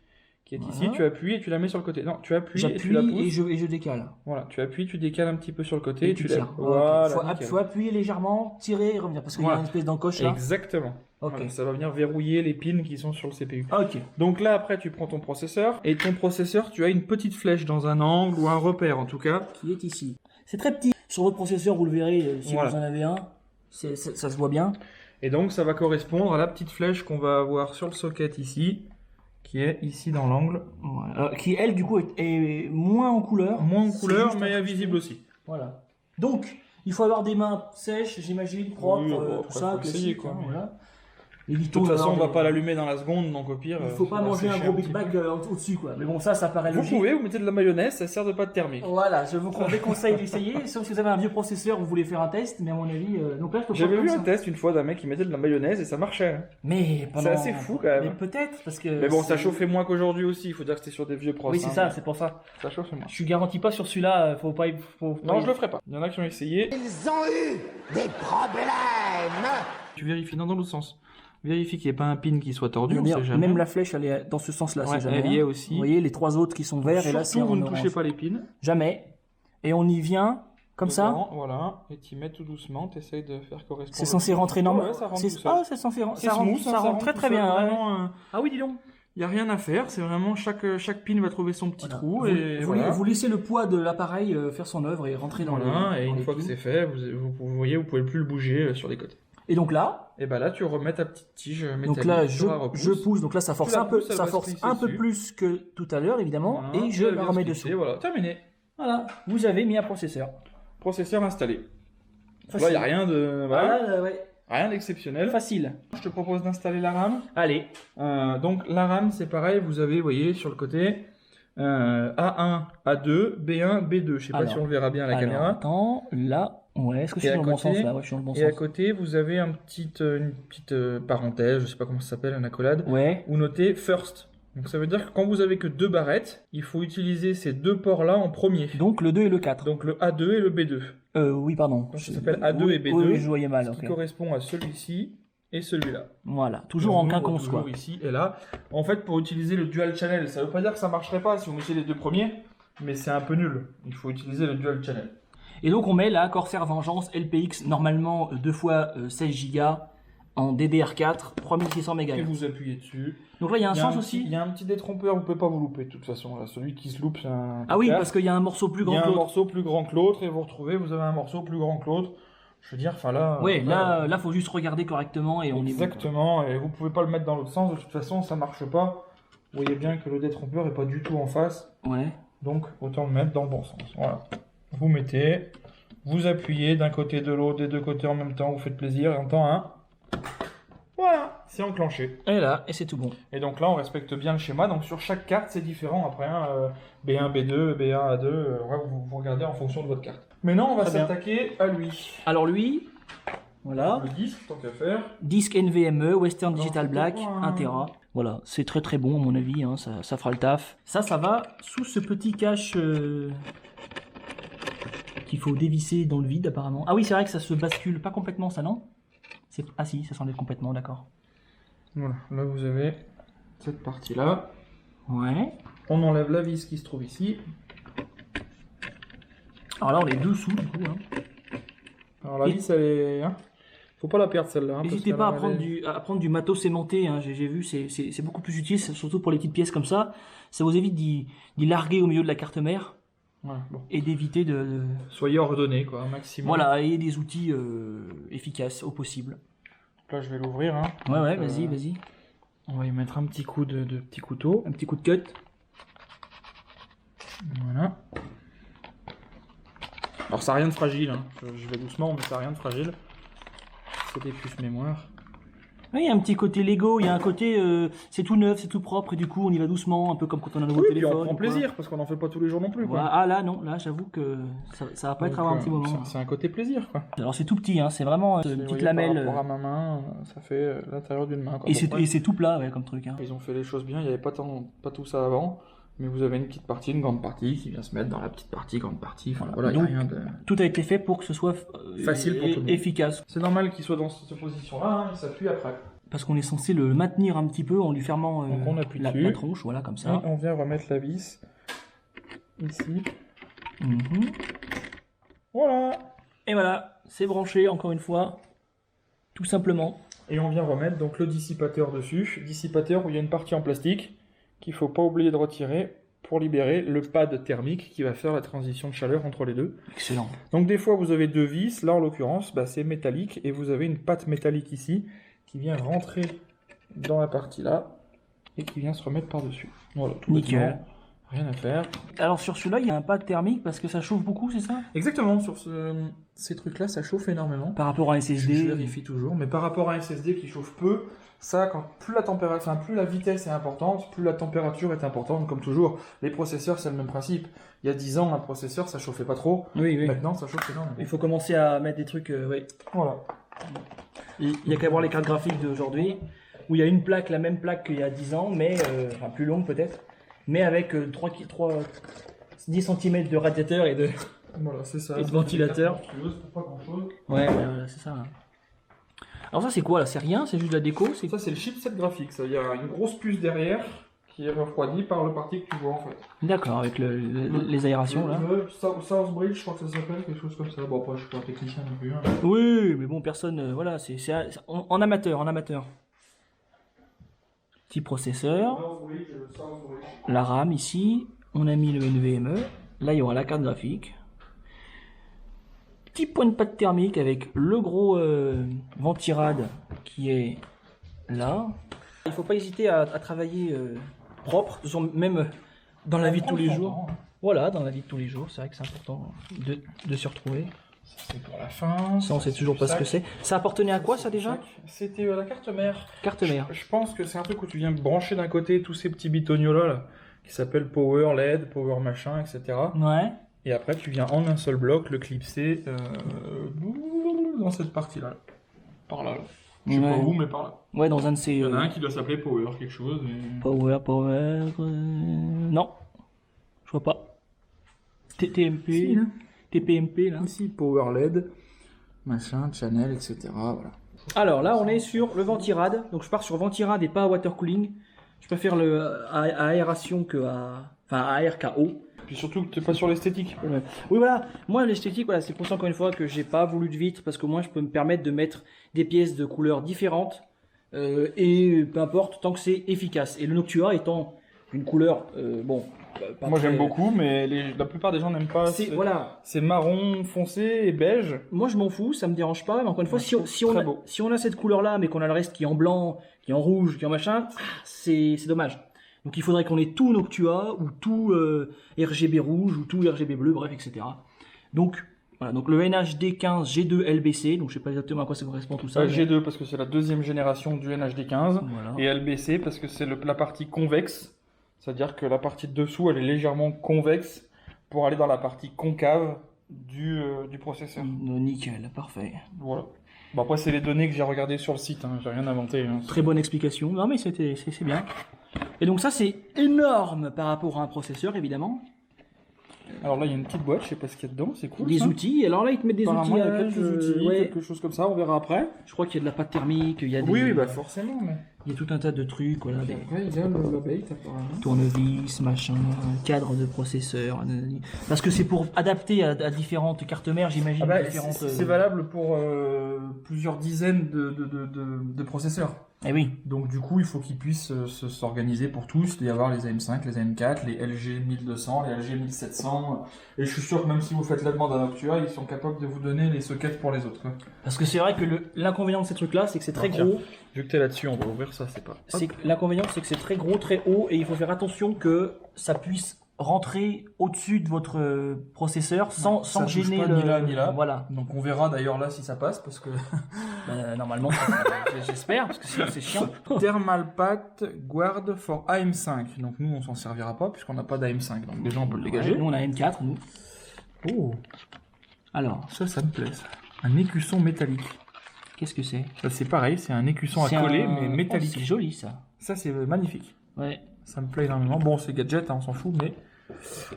qui est ici, Voilà. tu appuies et tu la mets sur le côté. Non, tu appuies et tu la J'appuie pousses. et je décale. Voilà, tu appuies, tu décales un petit peu sur le côté et tu lèves. tires. Voilà, Ok. nickel. Faut appuyer légèrement, tirer et revenir, parce qu'il y a Voilà. une espèce d'encoche là. Exactement. Ok. Voilà, ça va venir verrouiller les pins qui sont sur le CPU. Ok. Donc là, après, tu prends ton processeur, et ton processeur, tu as une petite flèche dans un angle ou un repère en tout cas. Qui est ici. C'est très petit. Sur votre processeur, vous le verrez si Voilà. vous en avez un. Ça se voit bien. Et donc, ça va correspondre à la petite flèche qu'on va avoir sur le socket ici, qui est ici dans l'angle. Voilà. Qui, elle, du coup, est moins en couleur. Moins en C'est couleur, juste mais un visible aussi. Voilà. Donc, il faut avoir des mains sèches, j'imagine, propres, Oui, bon, tout après, ça, faut essayer, classique. quoi, hein, mais- voilà. De Évitons toute façon, on d'avoir va pas des- l'allumer dans la seconde, donc au pire. Il faut pas ça va manger un sécher gros petit Big peu. Bag au-dessus, quoi. Mais bon, ça paraît Vous logique. pouvez, vous mettez de la mayonnaise, ça sert de pâte thermique. Voilà, je vous déconseille d'essayer, sauf si vous avez un vieux processeur, vous voulez faire un test, mais à mon avis, donc là, je peux pas J'avais comme vu ça. un test une fois d'un mec qui mettait de la mayonnaise et ça marchait. Hein. Mais pendant... C'est assez fou, quand même. Mais peut-être, parce que... Mais bon, ça c'est- chauffait moins qu'aujourd'hui aussi, il faut dire que c'était sur des vieux process. Oui, c'est ça, c'est pour ça. Ça chauffait moins. Je suis garanti pas sur celui-là, faut pas... Non, je le ferai pas. Il y en a qui ont essayé. Ils ont eu des problèmes. Tu vérifies, non, dans l'autre sens. Vérifie qu'il n'y ait pas un pin qui soit tordu, on sait jamais. Même la flèche, elle est dans ce sens-là, Ouais, c'est jamais. elle y est hein. aussi. Vous voyez, les trois autres qui sont verts, et là, c'est Surtout, en vous ne orange. touchez pas les pins. Jamais. Et on y vient, comme ça. Dedans, voilà, et tu mets tout doucement, tu essayes de faire correspondre. C'est censé rentrer normal. Ouais, ça rentre C'est- tout seul. Ah, c'est censé C'est ça rentre, smooth, ça rentre très tout très seul, bien. ouais. Vraiment, Ah oui, dis donc. il n'y a rien à faire, c'est vraiment chaque pin va trouver son petit Voilà. trou Vous, et vous- voilà. vous laissez le poids de l'appareil faire son œuvre et rentrer dans Voilà, les et dans une les fois que pins. c'est fait, vous voyez, vous pouvez plus le bouger sur les côtés. Et donc là, Et bah là, tu remets ta petite tige métallique. donc là sur la repousse. je pousse, donc là ça force Tu la un peu, pousses, elle ça va se force glisser un peu dessus. plus que tout à l'heure évidemment, Voilà, et je elle la vient remets se glisser, dessous. Voilà, terminé. Voilà, vous avez mis un processeur. Processeur installé. Facile. Là, il n'y a rien de. Voilà. Voilà, ouais. Rien d'exceptionnel. Facile. Je te propose d'installer la RAM. Allez, Donc la RAM, c'est pareil, vous avez, vous voyez, sur le côté, A1, A2, B1, B2. Je sais pas Alors, si on le verra bien à la alors, caméra. attends, là, ouais, est-ce que Et c'est à dans le bon côté- sens là? Ouais, je suis dans le bon Et à sens. côté, vous avez une petite parenthèse, je sais pas comment ça s'appelle, une accolade, Ouais, où notez First. Donc ça veut dire que quand vous avez que 2 barrettes, il faut utiliser ces 2 ports-là en premier. donc le 2 et le 4. Donc le A2 et le B2. Oui, pardon. Donc ça s'appelle A2 Oui, et B2. Oui, je voyais mal, Ce ok. qui correspond à celui-ci et celui-là. Voilà, toujours en Nous, quinconce toujours quoi. ici et là. En fait, pour utiliser le dual channel, ça veut pas dire que ça marcherait pas si vous mettez les 2 premiers, mais c'est un peu nul. Il faut utiliser le dual channel. Et donc on met là Corsair Vengeance LPX, normalement 2 fois 16 Go en DDR4, 3600 Et MHz. vous appuyez dessus. Donc là il y a un Il y a sens un aussi. petit- Il y a un petit détrompeur, vous pouvez pas vous louper de toute façon. Là. Celui qui se loupe, c'est un. Ah oui, casse. parce qu'il y a un morceau plus Il y grand a que un l'autre. morceau plus grand que l'autre et vous retrouvez, vous avez un morceau plus grand que l'autre. Je veux dire, enfin là. Ouais, voilà. là faut juste regarder correctement et on est bon, quoi. Exactement, et vous pouvez pas le mettre dans l'autre sens, de toute façon ça marche pas. Vous voyez bien que le détrompeur est pas du tout en face, Ouais. donc autant le mettre dans le bon sens. Voilà. Vous mettez, vous appuyez d'un côté de l'autre, des deux côtés en même temps, vous faites plaisir, et en temps 1. Voilà, c'est enclenché. Et là, et c'est tout bon. Et donc là on respecte bien le schéma, donc sur chaque carte c'est différent après, hein, B1, B2, B1, A2, ouais, vous regardez en fonction de votre carte. Maintenant on va Très bien. s'attaquer à lui. Alors lui, voilà, Le disque, tant qu'à faire. disque NVMe, Western Alors, Digital c'est Black, pour 1 Tera. Voilà, c'est très très bon à mon avis, hein, ça fera le taf. Ça va sous ce petit cache qu'il faut dévisser dans le vide apparemment. Ah oui, c'est vrai que ça se bascule pas complètement ça, non? Ah si, ça s'enlève complètement, d'accord. Voilà, là vous avez cette partie-là. Ouais. On enlève la vis qui se trouve ici. Alors là, on est dessous du coup. Hein. Alors la Et- vis, elle est... hein, faut pas la perdre celle-là. Hein, parce N'hésitez qu'elle pas à elle prendre, est- à prendre du matos aimanté, hein. J'ai vu, c'est beaucoup plus utile, surtout pour les petites pièces comme ça. Ça vous évite d'y larguer au milieu de la carte mère Voilà, bon. et d'éviter de... Soyez ordonnés, quoi, un maximum. Voilà, et des outils efficaces au possible. Donc là, je vais l'ouvrir. Hein. Ouais, ouais, Donc, vas-y, vas-y. On va y mettre un petit coup de petit couteau. Un petit coup de cut. Voilà. Alors ça n'a rien de fragile, hein. Je vais doucement, mais ça n'a rien de fragile. C'est des puces mémoire. Oui, il y a un petit côté Lego, il y a un côté c'est tout neuf, c'est tout propre, et du coup on y va doucement, un peu comme quand on a un nouveau Oui, puis téléphone. on prend ou quoi. plaisir, parce qu'on n'en fait pas tous les jours non plus. Quoi. Voilà. Ah là, non, là j'avoue que ça va pas être Donc, avant un petit moment. C'est un côté plaisir, quoi. Alors c'est tout petit, hein, c'est vraiment C'est, une vous petite voyez, lamelle. Par rapport à ma main, ça fait l'intérieur d'une main. Quoi. Et Bon, bref. c'est tout plat, ouais, comme truc. Hein. Ils ont fait les choses bien, il n'y avait pas tout ça avant. Mais vous avez une petite partie, une grande partie qui vient se mettre dans la petite partie, grande partie. Enfin, voilà, il n'y a Donc, rien de... Tout a été fait pour que ce soit Facile pour tout le monde. efficace. C'est normal qu'il soit dans cette position-là, hein, il s'appuie après. Parce qu'on est censé le maintenir un petit peu en lui fermant Donc on appuie la dessus. tronche, voilà, comme Et ça. on vient remettre la vis ici. Mhm. Voilà. Et voilà, c'est branché encore une fois, tout simplement. Et on vient remettre donc le dissipateur dessus. Dissipateur où il y a une partie en plastique qu'il faut pas oublier de retirer pour libérer le pad thermique qui va faire la transition de chaleur entre les deux. Excellent. Donc des fois vous avez deux vis, là en l'occurrence bah, c'est métallique et vous avez une patte métallique ici qui vient rentrer dans la partie là et qui vient se remettre par dessus. Voilà, tout Nickel. bêtement, rien à faire. Alors sur celui-là, il y a un pad thermique parce que ça chauffe beaucoup, c'est ça? Exactement, sur ces trucs là ça chauffe énormément. Par rapport à un Je SSD. vérifie toujours, mais par rapport à un SSD qui chauffe peu, ça, plus la température, plus la vitesse est importante, plus la température est importante, comme toujours. Les processeurs, c'est le même principe. Il y a 10 ans, un processeur, ça chauffait pas trop. Oui, oui. Maintenant, ça chauffe énormément. Il faut commencer à mettre des trucs, oui. Voilà. Il y a qu'à voir les cartes graphiques d'aujourd'hui, où il y a une plaque, la même plaque qu'il y a 10 ans, mais enfin plus longue peut-être, mais avec 10 cm de radiateur et de... Voilà, c'est ça. Et de ventilateur. Pour pas grand chose. Ouais, voilà, c'est ça. Alors ça c'est quoi là? C'est rien? C'est juste de la déco? C'est Ça, c'est le chipset graphique. Ça. Il y a une grosse puce derrière qui est refroidie par le parti que tu vois en fait. D'accord, avec les aérations là. Southbridge, je crois que ça s'appelle, quelque chose comme ça. Bon, après, je suis pas technicien non plus. Hein. Oui, mais bon, personne, voilà, c'est en amateur, en amateur. Petit processeur, Southbridge. la RAM ici, on a mis le NVMe, là il y aura la carte graphique. petit point de pâte thermique avec le gros ventirad qui est là. Il faut pas hésiter à travailler propre, même dans la vie de tous les jours. Voilà, dans la vie de tous les jours, c'est vrai que c'est important de se retrouver. C'est pour la fin. Ça, on sait toujours pas ce que c'est. Ça appartenait à quoi, ça, déjà? C'était la carte mère. Carte mère. Je pense que c'est un truc où tu viens brancher d'un côté tous ces petits bitognos là, qui s'appellent Power LED, Power machin, etc. Ouais. Et après, tu viens en un seul bloc le clipser dans cette partie-là. Par là. Je sais pas où, mais par là. Ouais, dans un de ces... Il y en a un qui doit s'appeler Power quelque chose. Et... Power... Non. Je vois pas. TMP. Si, là. TPMP, là. Ici, Power LED, machin, channel, etc. Voilà. Alors là, on est sur le ventirad. Donc je pars sur ventirad et pas water cooling. Je préfère le à aération que à... Enfin, à air qu'à eau. Puis surtout que tu n'es pas sur l'esthétique. Oui, voilà. Moi, l'esthétique, voilà, c'est pour ça, encore une fois, que j'ai pas voulu de vitre, parce que moi, je peux me permettre de mettre des pièces de couleurs différentes, et peu importe, tant que c'est efficace. Et le Noctua étant une couleur, bon... pas Moi, très- j'aime beaucoup, mais la plupart des gens n'aiment pas. Voilà. C'est marron foncé et beige. Moi, je m'en fous, ça me dérange pas, mais encore une fois, Ouais, si on très a, beau. si on a cette couleur-là, mais qu'on a le reste qui est en blanc, qui est en rouge, qui est en machin, c'est dommage. Donc il faudrait qu'on ait tout Noctua, ou tout RGB rouge, ou tout RGB bleu, bref, etc. Donc, voilà, donc le NHD15 G2 LBC, donc je sais pas exactement à quoi ça correspond tout ça. mais- G2 parce que c'est la deuxième génération du NHD15. Voilà. Et LBC parce que c'est la partie convexe. C'est-à-dire que la partie de dessous, elle est légèrement convexe pour aller dans la partie concave du processeur. Nickel, parfait. Voilà. Bon, après, c'est les données que j'ai regardées sur le site. J'ai rien inventé. Très bonne explication. Non mais c'est bien. Et donc ça c'est énorme par rapport à un processeur évidemment. Alors là, il y a une petite boîte. Je sais pas ce qu'il y a dedans. C'est cool. Des ça. outils. Alors là ils te mettent des Apparemment, outils. il y a quelques outils, ouais. quelque chose comme ça. On verra après. Je crois qu'il y a de la pâte thermique. Il y a des, Oui, bah forcément. Mais... il y a tout un tas de trucs. Voilà, des Après, il y a le bait, apparemment. tournevis, machin, cadre de processeur. Parce que c'est pour adapter à différentes cartes mères, j'imagine. Ah bah, différentes. c'est valable pour plusieurs dizaines de processeurs. Eh oui. Donc du coup, il faut qu'ils puissent s'organiser pour tous. Il y avoir les AM5, les AM4, les LG 1200, les LG 1700. Et je suis sûr que même si vous faites la demande à Noctua, ils sont capables de vous donner les sockets pour les autres. Quoi. Parce que c'est vrai que l'inconvénient de ces trucs-là, c'est que c'est très Tiens. gros. Vu que t'es là-dessus, on va ouvrir ça, c'est pas... L'inconvénient, c'est que c'est très gros, très haut, et il faut faire attention que ça puisse rentrer au-dessus de votre processeur sans Ça touche gêner pas ni là ni là. Voilà. Donc on verra d'ailleurs là si ça passe, parce que... Normalement, j'espère, parce que sinon c'est chiant. Thermal Path Guard for AM5. Donc nous, on s'en servira pas, puisqu'on n'a pas d'AM5. Donc déjà, on peut le dégager. Ouais, nous, on a M4, nous. Oh, Alors, ça me plaît. Ça. Un écusson métallique. qu'est-ce que c'est? Ça, c'est pareil, c'est un écusson à coller, mais métallique. Oh, c'est joli, ça. Ça, c'est magnifique. Ouais. Ça me plaît énormément. Bon, c'est gadget, hein, on s'en fout, mais...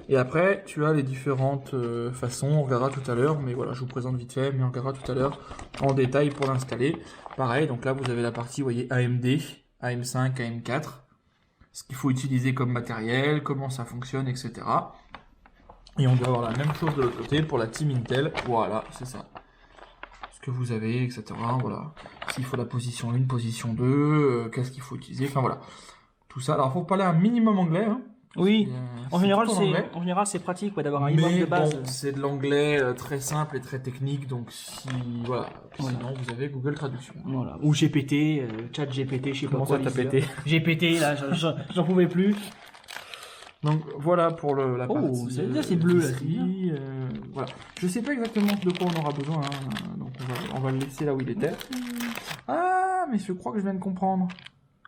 Et après, tu as les différentes façons, on regardera tout à l'heure, mais voilà, je vous présente vite fait, mais on regardera tout à l'heure en détail pour l'installer. Pareil, donc là, vous avez la partie, vous voyez, AMD, AM5, AM4, ce qu'il faut utiliser comme matériel, comment ça fonctionne, etc. Et on doit avoir la même chose de l'autre côté pour la Team Intel, voilà, c'est ça. Ce que vous avez, etc. Voilà. S'il faut la position 1, position 2, qu'est-ce qu'il faut utiliser, enfin voilà. Tout ça, alors il faut parler un minimum anglais, hein. Oui. En général, tout en général, c'est pratique ouais, d'avoir un minimum mais de base. bon, c'est de l'anglais très simple et très technique, donc si voilà, sinon vous avez Google Traduction. Voilà. Ou GPT, chat GPT, je sais pas Comment quoi. ça t'a Lisa. pété? GPT, là, j'en pouvais plus. Donc voilà pour la Oh, partie. c'est bleu, là, c'est ici, voilà. Je sais pas exactement de quoi on aura besoin, hein, donc on va le laisser là où il était. Ah, mais je crois que je viens de comprendre.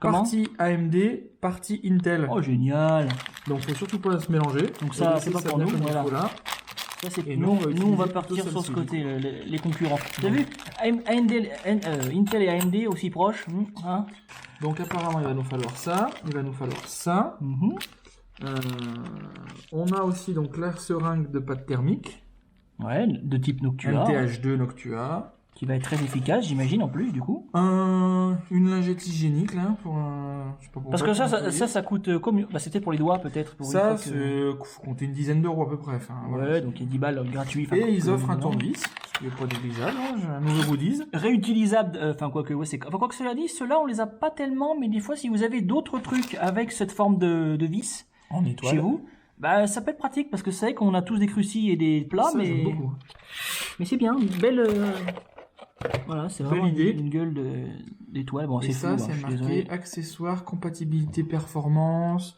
Comment? Partie AMD, partie Intel. Oh, génial. Donc faut surtout pas se mélanger. Donc ça, Et c'est pas laisser pour bien nous, comme il voilà. faut là. Ça, c'est Et nous, nous, on va nous, on va utiliser partir plutôt sur ce celle-ci, côté, les concurrents. T'as vu Intel et AMD aussi proches. Hein Donc apparemment il va nous falloir ça, il va nous falloir ça. Mhm. On a aussi donc l'air seringue de pâte thermique, Ouais, de type Noctua. MTH2 Noctua. Qui va être très efficace, j'imagine, en plus, du coup. Une lingette hygiénique là pour je sais pas pourquoi, Parce que pour nettoyer. ça coûte combien? Bah, c'était pour les doigts, peut-être. Pour une Ça, fois que- c'est faut compter une dizaine d'euros à peu près. Enfin, voilà. Ouais, donc il y a 10 balles gratuits. Et ils offrent un tournevis, ce qui n'est pas négligeable, hein, j'ai un nouveau goodies. Réutilisable, enfin quoi que, ouais, enfin quoi que cela dit, ceux-là on les a pas tellement, mais des fois si vous avez d'autres trucs avec cette forme de vis En étoile. chez vous, Bah, ça peut être pratique parce que c'est vrai qu'on a tous des crucis et des plats, Ça, j'aime mais beaucoup. c'est bien, une belle. Voilà, c'est vraiment idée. une gueule d'étoile. Bon, Et c'est ça, fou, c'est je suis marqué désolé. accessoires, compatibilité, performance,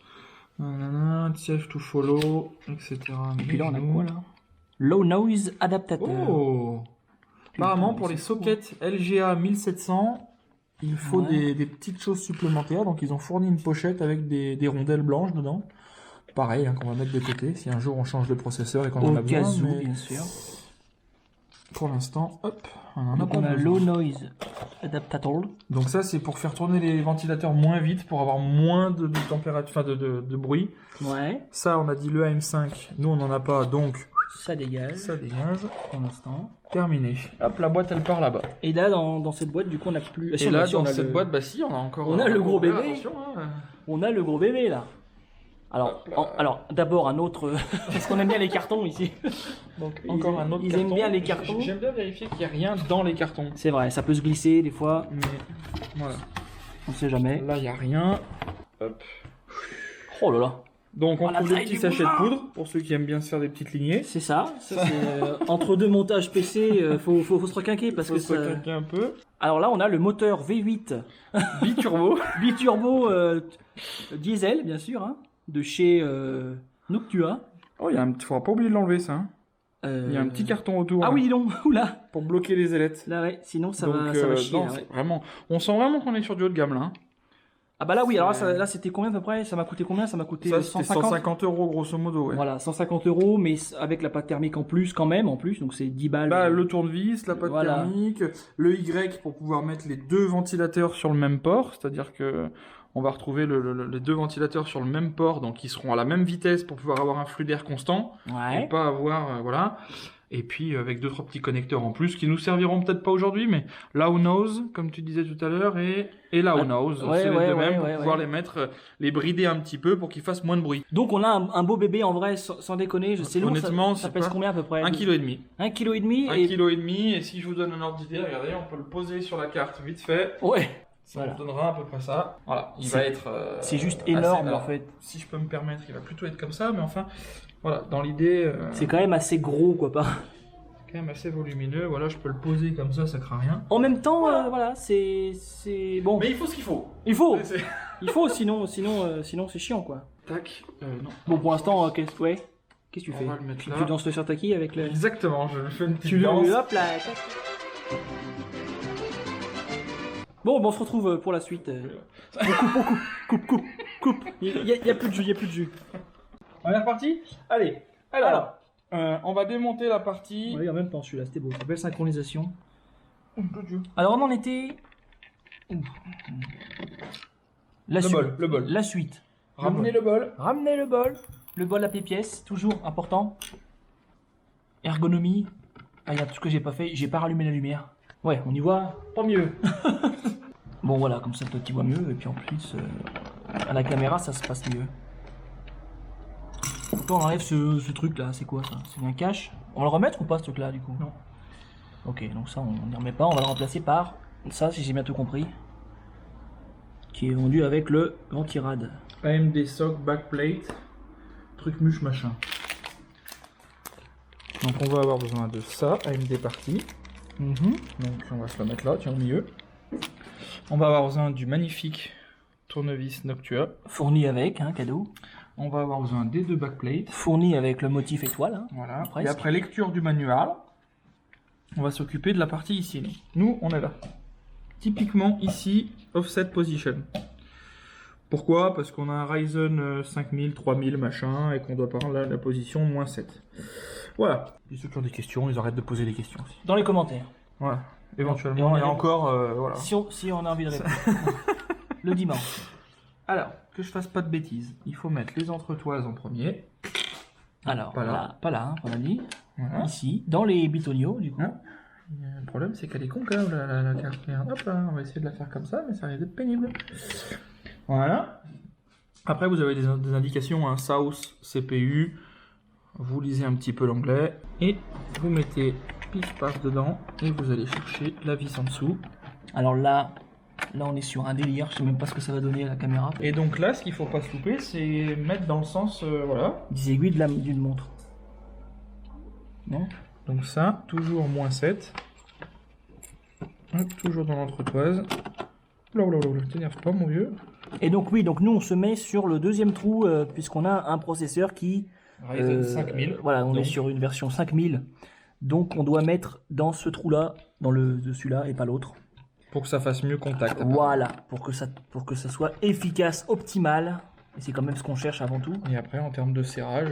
safe to follow, etc. Et puis là, on a quoi là? Low noise adaptateur. Oh apparemment, pour les c'est fou, sockets LGA 1700, il faut Ouais. des petites choses supplémentaires. Donc, ils ont fourni une pochette avec des rondelles blanches dedans. Pareil, hein, qu'on va mettre de côté si un jour on change de processeur et qu'on en a Au cas besoin. où, Mais bien sûr. pour l'instant, hop, on en a Donc pas on a besoin. low noise adaptator. Donc ça, c'est pour faire tourner les ventilateurs moins vite, pour avoir moins de température, enfin de bruit. Ouais, Ça, on a dit le AM5, nous on n'en a pas, donc ça dégage ça dégage. pour l'instant. Terminé. Hop, la boîte elle part là-bas. Et là, dans cette boîte, du coup, on a plus. Ah, si, Et on là, a- si, on dans a cette le- boîte, bah si, on a encore. On a le gros bébé. Attention, hein. On a le gros bébé là. Alors, alors d'abord un autre. Parce qu'on aime bien les cartons ici. Donc, Encore un autre Ils carton. aiment bien les cartons. J'aime bien vérifier qu'il n'y a rien dans les cartons. C'est vrai, ça peut se glisser des fois. Mais voilà. On sait jamais. Là, il n'y a rien. Hop. Oh là là. Donc on Oh, la trouve des taille petits du sachets de boulard. poudre pour ceux qui aiment bien se faire des petites lignées. C'est ça. Ça, c'est, entre deux montages PC, faut se requinquer parce Faut que se ça. craquer un peu. Alors là, on a le moteur V8 Biturbo. biturbo diesel, bien sûr, hein, de chez Noctua. Oh, il y a un petit. Faudra pas oublier de l'enlever ça. Hein. Il y a un petit carton autour. Ah là, oui, dis donc. Oula. pour bloquer les ailettes. Là, ouais. Sinon, ça Donc, va, ça va chier. non, là, ouais. c'est vraiment. On sent vraiment qu'on est sur du haut de gamme là. Hein. Ah bah là, oui. Alors là, C'est- là, c'était combien à peu près? Ça m'a coûté combien? Ça m'a coûté Ça, c'était 150. 150 € grosso modo. Ouais. Voilà, 150 €, mais avec la pâte thermique en plus, quand même, en plus. Donc c'est 10 balles. Bah, le tournevis, la pâte Voilà. thermique, le Y pour pouvoir mettre les deux ventilateurs sur le même port, c'est-à-dire que on va retrouver les deux ventilateurs sur le même port, donc ils seront à la même vitesse pour pouvoir avoir un flux d'air constant, et Ouais. pas avoir voilà. Et puis avec deux trois petits connecteurs en plus qui nous serviront peut-être pas aujourd'hui, mais low nose comme tu disais tout à l'heure et low Ah, nose, ouais, c'est les ouais, deux ouais, mêmes pour ouais, pouvoir ouais. les mettre, les brider un petit peu pour qu'ils fassent moins de bruit. Donc on a un beau bébé en vrai, sans déconner. C'est lourd. Honnêtement, ça c'est pèse pas- combien à peu près? 1,5 kg. 1,5 kg Un et. kilo et demi, et si je vous donne un ordre d'idée, regardez, on peut le poser sur la carte vite fait. Ouais. Ça Voilà. nous donnera à peu près ça. Voilà, il C'est- va être. C'est juste assez- énorme alors, en fait. Si je peux me permettre, il va plutôt être comme ça, mais enfin, voilà, dans l'idée, C'est quand même assez gros quoi pas. quand même assez volumineux. Voilà, je peux le poser comme ça craint rien. En même temps, voilà, c'est bon. Mais il faut ce qu'il faut. Il faut, C'est- il faut, sinon c'est chiant quoi. Tac, non. Bon pour l'instant, qu'est-ce que tu On fais? va le mettre Tu là. danses le surtaki avec le. Exactement, je fais une petite Tu le danse. hop là. tac. Bon, on se retrouve pour la suite. On coupe. Il y a plus de jus, il y a plus de jus. On est reparti. Allez, alors, on va démonter la partie. Oui, en même temps, celui-là, c'était beau. Ça s'appelle synchronisation. Oh, mon Dieu. Alors, on en était. La suite. Le bol. La suite. Ramenez le bol. Ramenez le bol. Le bol à pièce, toujours important. Ergonomie. Ah, il y a tout ce que j'ai pas fait. J'ai pas rallumé la lumière. Ouais, on y voit pas mieux. Bon, voilà, comme ça, toi, tu vois mieux. Et puis en plus, à la caméra, ça se passe mieux. Donc là, on enlève ce truc là. C'est quoi ça? C'est un cache. On va le remettre ou pas, ce truc là, du coup? Non. Ok, donc ça, on n'y remet pas. On va le remplacer par ça, si j'ai bien tout compris. Qui est vendu avec le Ventirad. AMD SOC backplate. Truc muche machin. Donc on va avoir besoin de ça, AMD partie. Donc on va se le mettre là, tiens au milieu. On va avoir besoin du magnifique tournevis Noctua. Fourni avec, hein, cadeau. On va avoir besoin des deux backplates. Fourni avec le motif étoile. Hein. Voilà. Presque. Et après lecture du manuel, on va s'occuper de la partie ici. Nous, on est là. Typiquement ici, offset position. Pourquoi? Parce qu'on a un Ryzen 5000, 3000 machin et qu'on doit prendre la position -7. Voilà. Et ceux qui ont des questions, ils arrêtent de poser des questions aussi. Dans les commentaires. Voilà. Et Éventuellement, on et a- encore, voilà. Si on a envie de répondre. Le dimanche. Alors, que je fasse pas de bêtises, il faut mettre les entretoises en premier. Alors, Pas là. pas là, hein, on a dit. Voilà. Ici, dans les bitonios, du coup. Hein. Le problème, c'est qu'elle est con quand même, la carte. Regarde, hop là, on va essayer de la faire comme ça, mais ça risque d'être pénible. Voilà. Après, vous avez des indications, hein, South, CPU. Vous lisez un petit peu l'anglais. Et vous mettez pif paf dedans. Et vous allez chercher la vis en dessous. Alors là, Là, on est sur un délire. Je sais même pas ce que ça va donner à la caméra. Et donc là, ce qu'il faut pas se louper, c'est mettre dans le sens, voilà. 10 aiguilles d'une montre. Non? Donc ça, toujours moins 7. Hop, toujours dans l'entretoise. Là, t'énerve pas, mon vieux. Et donc, oui, donc nous, on se met sur le deuxième trou, puisqu'on a un processeur qui... Ryzen 5000. Voilà, on donc. est sur une version 5000. Donc, on doit mettre dans ce trou-là, dans le dessus-là, et pas l'autre. Pour que ça fasse mieux contact. Voilà, pour que ça soit efficace, optimal. Et c'est quand même ce qu'on cherche avant tout. Et après, en termes de serrage,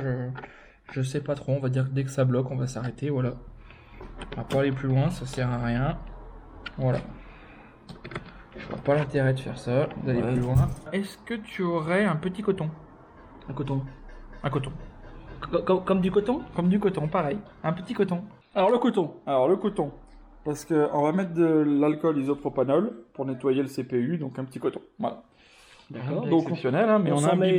je sais pas trop. On va dire que dès que ça bloque, on va s'arrêter. Voilà. On va pas aller plus loin, ça sert à rien. Voilà. Je vois pas l'intérêt de faire ça, d'aller plus loin. Est-ce que tu aurais un petit coton? Un coton. Un coton. Comme du coton? Comme du coton, pareil. Un petit coton. Alors, le coton. Alors le coton. Parce qu'on va mettre de l'alcool isopropanol pour nettoyer le CPU, donc un petit coton. Voilà. D'accord. Donc exceptionnel, hein, mais on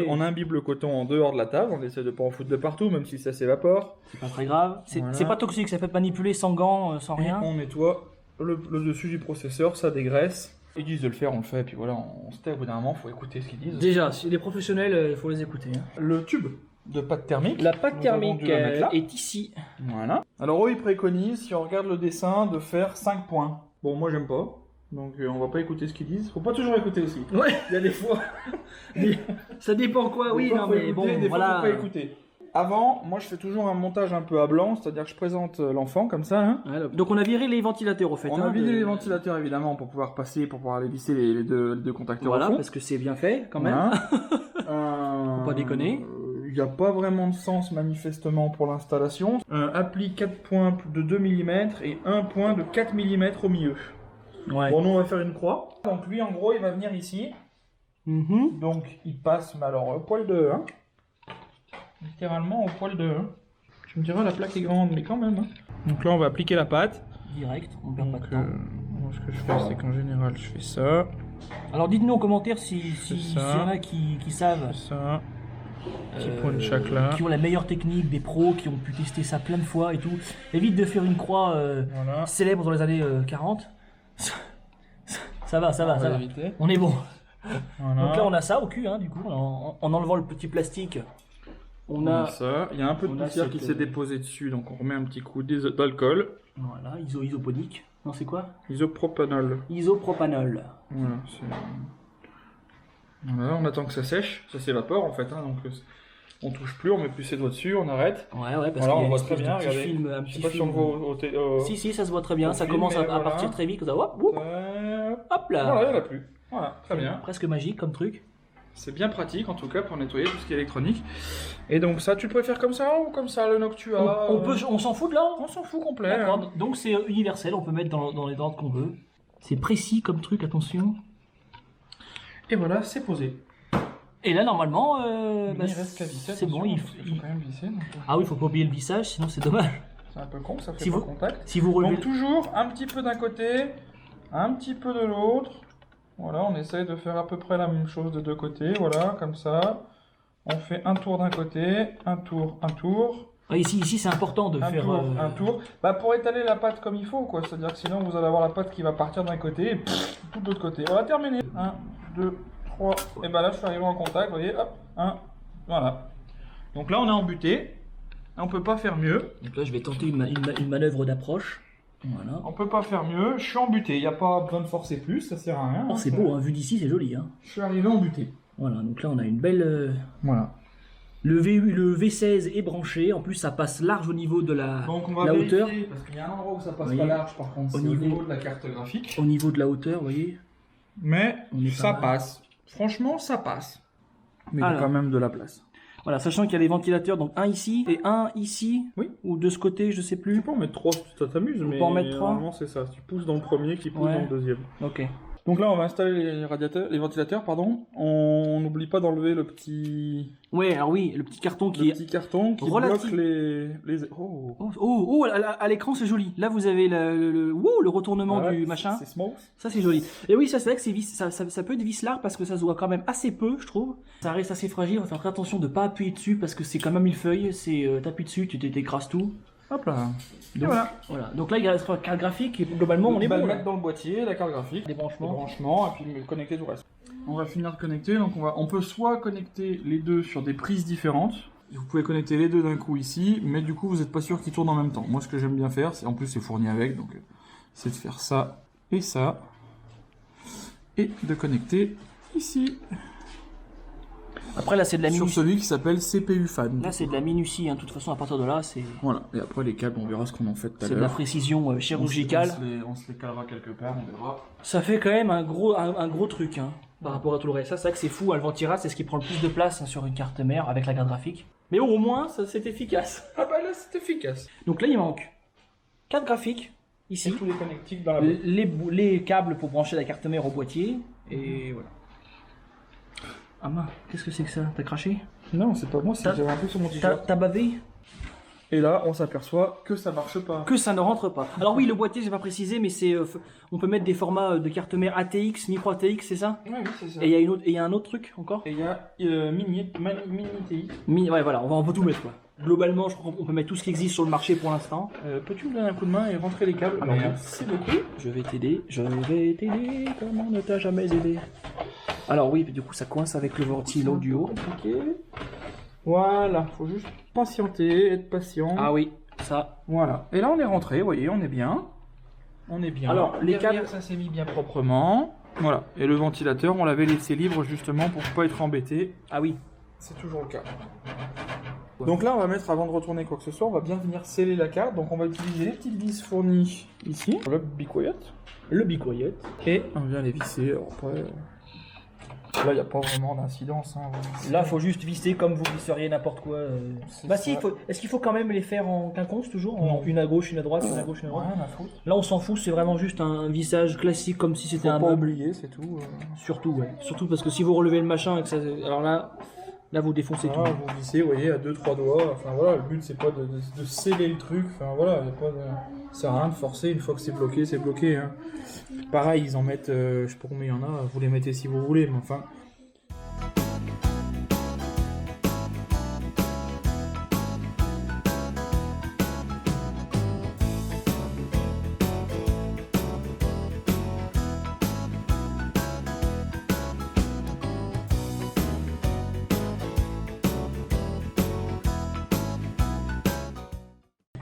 on imbibe le coton en dehors de la table, on essaie de pas en foutre de partout, même si ça s'évapore. C'est pas très grave. C'est Voilà. pas toxique, ça peut être manipulé sans gants, sans Et rien. on nettoie le dessus du processeur, ça dégraisse. Ils disent de le faire, on le fait, et puis voilà, on se tait au bout d'un moment, faut écouter ce qu'ils disent. Déjà, si les professionnels, il faut les écouter. Hein. Le tube de pâte thermique. La pâte nous thermique avons dû la mettre là. est ici. Voilà. Alors eux, ils préconisent, si on regarde le dessin, de faire 5 points. Bon, moi j'aime pas, donc on va pas écouter ce qu'ils disent. Faut pas toujours écouter aussi. Ouais, Il y a des fois. ça dépend quoi, oui, Des fois, non faut mais écouter, bon, des fois, voilà. faut pas écouter. Avant, moi je fais toujours un montage un peu à blanc, c'est-à-dire que je présente l'enfant comme ça. Hein. Voilà. Donc on a viré les ventilateurs au fait. On hein, a vidé de- les ventilateurs évidemment pour pouvoir passer, pour pouvoir aller visser les deux contacteurs Voilà, au fond. parce que c'est bien fait quand même. Voilà. Faut pas déconner. Il n'y a pas vraiment de sens manifestement pour l'installation. Appli 4 points de 2 mm et 1 point de 4 mm au milieu. Ouais. Bon, nous on va faire une croix. Donc lui en gros il va venir ici. Mhm. Donc il passe, mais alors au poil de 1. Littéralement au poil de 1. Tu me diras la plaque est grande, mais quand même. Hein. Donc là on va appliquer la pâte. Direct, on perd pas Donc de temps. moi ce que je fais c'est qu'en général je fais ça. Alors dites-nous en commentaire s'il ça. y en a qui savent, Ça. Petit point de chaque là. qui ont la meilleure technique, des pros, qui ont pu tester ça plein de fois et tout. Évite de faire une croix Voilà. célèbre dans les années 40. Ça va, ça On va, va ça va. éviter. On est bon. Voilà. Donc là on a ça au cul, hein, du coup, en enlevant le petit plastique. On On a a, ça. Il y a un peu de on a poussière cette, qui s'est déposée dessus, donc on remet un petit coup d'alcool. voilà, isoponique. Non, c'est quoi? Isopropanol. Isopropanol. Voilà, voilà, on attend que ça sèche, ça s'évapore en fait, hein, donc on touche plus, on met plus ses doigts dessus, on arrête. Ouais, ouais, parce Voilà, qu'il y a on une voit espèce très bien, de petit regardez. film, un Je petit sais pas si on film. le voit au Si, si, ça se voit très bien. au Ça film, commence à mais voilà. partir très vite. Comme ça, hop, hop, hop là. Voilà, il n'y en a plus. Voilà, très bien. Presque magique comme truc. C'est bien pratique en tout cas pour nettoyer tout ce qui est électronique. Et donc ça, tu le préfères comme ça ou comme ça, le Noctua On s'en fout de là. On s'en fout complet. D'accord. Donc c'est universel. On peut mettre dans les ordres qu'on veut. C'est précis comme truc. Attention. Et voilà, c'est posé. Et là normalement, Il reste qu'à visser, c'est bon. attention, Il parce qu'il faut quand même visser. Donc, Ah oui, il faut pas oublier le vissage, sinon c'est dommage. c'est un peu con, ça fait Si pas vous- contact. Si vous relevez. Donc toujours un petit peu d'un côté, un petit peu de l'autre. Voilà, on essaye de faire à peu près la même chose de deux côtés. Voilà, comme ça. On fait un tour d'un côté, un tour, un tour, Ah, ici c'est important de un faire. tour, un tour. Bah pour étaler la pâte comme il faut, quoi. C'est-à-dire que sinon vous allez avoir la pâte qui va partir d'un côté et tout de l'autre côté. On va terminer. 1, 2, 3. Et bah là je suis arrivé en contact, vous voyez, hop, 1, voilà. Donc là on est embuté. On peut pas faire mieux. Donc là je vais tenter une manœuvre d'approche. Voilà. On peut pas faire mieux. Je suis embuté. Il n'y a pas besoin de forcer plus, ça sert à rien. Oh, c'est beau, hein. Vu d'ici c'est joli. Hein. Je suis arrivé embuté. Voilà, donc là on a une belle. Voilà. Le V16 est branché, en plus ça passe large au niveau de la, Donc on va la vérifier, hauteur. parce qu'il y a un endroit où ça passe Voyez, pas large par contre, au c'est au niveau- niveau de la carte graphique. Au niveau de la hauteur, vous voyez. Mais On est ça pas mal. passe. Franchement, ça passe. Mais il y Alors. a quand même de la place. Voilà, sachant qu'il y a les ventilateurs, donc un ici et un ici. Oui. Ou de ce côté, je sais Tu plus. peux en mettre 3 si ça t'amuse, mais peut en mettre trois. normalement c'est ça. Tu pousses dans le premier qui pousse Ouais. dans le deuxième. Ok. Donc là on va installer les ventilateurs, pardon. On n'oublie pas d'enlever le petit Ouais, alors oui, le petit carton qui est. carton qui relatif- bloque les... Oh. Oh, à l'écran c'est joli. Là vous avez le retournement Voilà, du machin. C'est smooth. Ça c'est joli. Et oui, ça c'est vrai que c'est ça peut être vicelard parce que ça se voit quand même assez peu, je trouve. Ça reste assez fragile. On va faire très attention de pas appuyer dessus parce que c'est comme un millefeuille. C'est t'appuies dessus, tu t'écrases tout. Hop là. Et Donc, voilà. voilà. Donc là, il reste la carte graphique et globalement, on est va bon. le là. mettre dans le boîtier, la carte graphique, Des les branchements. branchements, et puis me connecter tout le reste. On va finir de connecter, donc on peut soit connecter les deux sur des prises différentes. Vous pouvez connecter les deux d'un coup ici, mais du coup vous n'êtes pas sûr qu'ils tournent en même temps. Moi ce que j'aime bien faire, c'est en plus c'est fourni avec, donc c'est de faire ça, et de connecter ici. Après, là, c'est de la Sur minutie. celui qui s'appelle CPU Fan. Là, c'est de la minutie. Hein. De toute façon, à partir de là, c'est Voilà, et après les câbles, on verra ce qu'on en fait tout à de la l'heure. précision chirurgicale. On se les calera quelque part, on verra. Ça fait quand même un gros truc hein, par rapport à tout le reste. Ça, c'est vrai que c'est fou. Hein, le ventirad, c'est ce qui prend le plus de place hein, sur une carte mère avec la carte graphique. Mais au moins, ça c'est efficace. Ah bah là c'est efficace. Donc là, il manque carte graphique, ici. Et tous les connectiques dans la boîte. Les câbles pour brancher la carte mère au boîtier. Et voilà. Ah mince, qu'est-ce que c'est que ça? T'as craché? Non, c'est pas moi, c'est T'as- j'avais un peu sur mon t-shirt. T'as bavé? Et là, on s'aperçoit que ça marche pas. Que ça ne rentre pas. Alors oui, le boîtier, j'ai pas précisé, mais c'est, on peut mettre des formats de carte mère ATX, micro ATX, c'est ça? Oui, c'est ça. Et il y a un autre truc encore? Et il y a mini TI. Ouais, voilà, on peut tout mettre quoi. Globalement, je crois qu'on peut mettre tout ce qui existe sur le marché pour l'instant. Peux-tu me donner un coup de main et rentrer les câbles? Alors, Merci beaucoup. Je vais t'aider, comme on ne t'a jamais aidé. Alors oui, du coup, ça coince avec le ventilo du haut. Compliqué. Voilà, faut juste patienter, être patient. Ah oui, ça. Voilà. Et là, on est rentré, vous voyez, on est bien. On est bien. Alors, les Derrière, câbles- ça s'est mis bien proprement. Voilà. Et le ventilateur, on l'avait laissé libre justement pour pas être embêté. Ah oui. C'est toujours le cas. Donc là, on va mettre, avant de retourner quoi que ce soit, on va bien venir sceller la carte. Donc on va utiliser les petites vis fournies ici, le Be Quiet. Le Be Quiet. Et on vient les visser. Alors après, là, il n'y a pas vraiment d'incidence. Hein. Là, faut juste visser comme vous visseriez n'importe quoi. C'est Bah ça. si, est-ce qu'il faut quand même les faire en quinconce toujours? Non. Une à gauche, une à droite, une à gauche, une à droite. Rien à foutre. Là, on s'en fout, c'est vraiment juste un vissage classique comme si c'était Faut un pas meuble. oublier, c'est tout. Surtout, ouais. Surtout parce que si vous relevez le machin et que ça. Alors là vous défoncez Voilà, tout. vous vissez, vous voyez, à 2-3 doigts. Enfin voilà, le but c'est pas de sceller le truc. Enfin voilà, y a pas de... ça sert à rien de forcer. Une fois que c'est bloqué, c'est bloqué. Hein. Pareil, ils en mettent, je sais pas combien il y en a. Vous les mettez si vous voulez, mais enfin.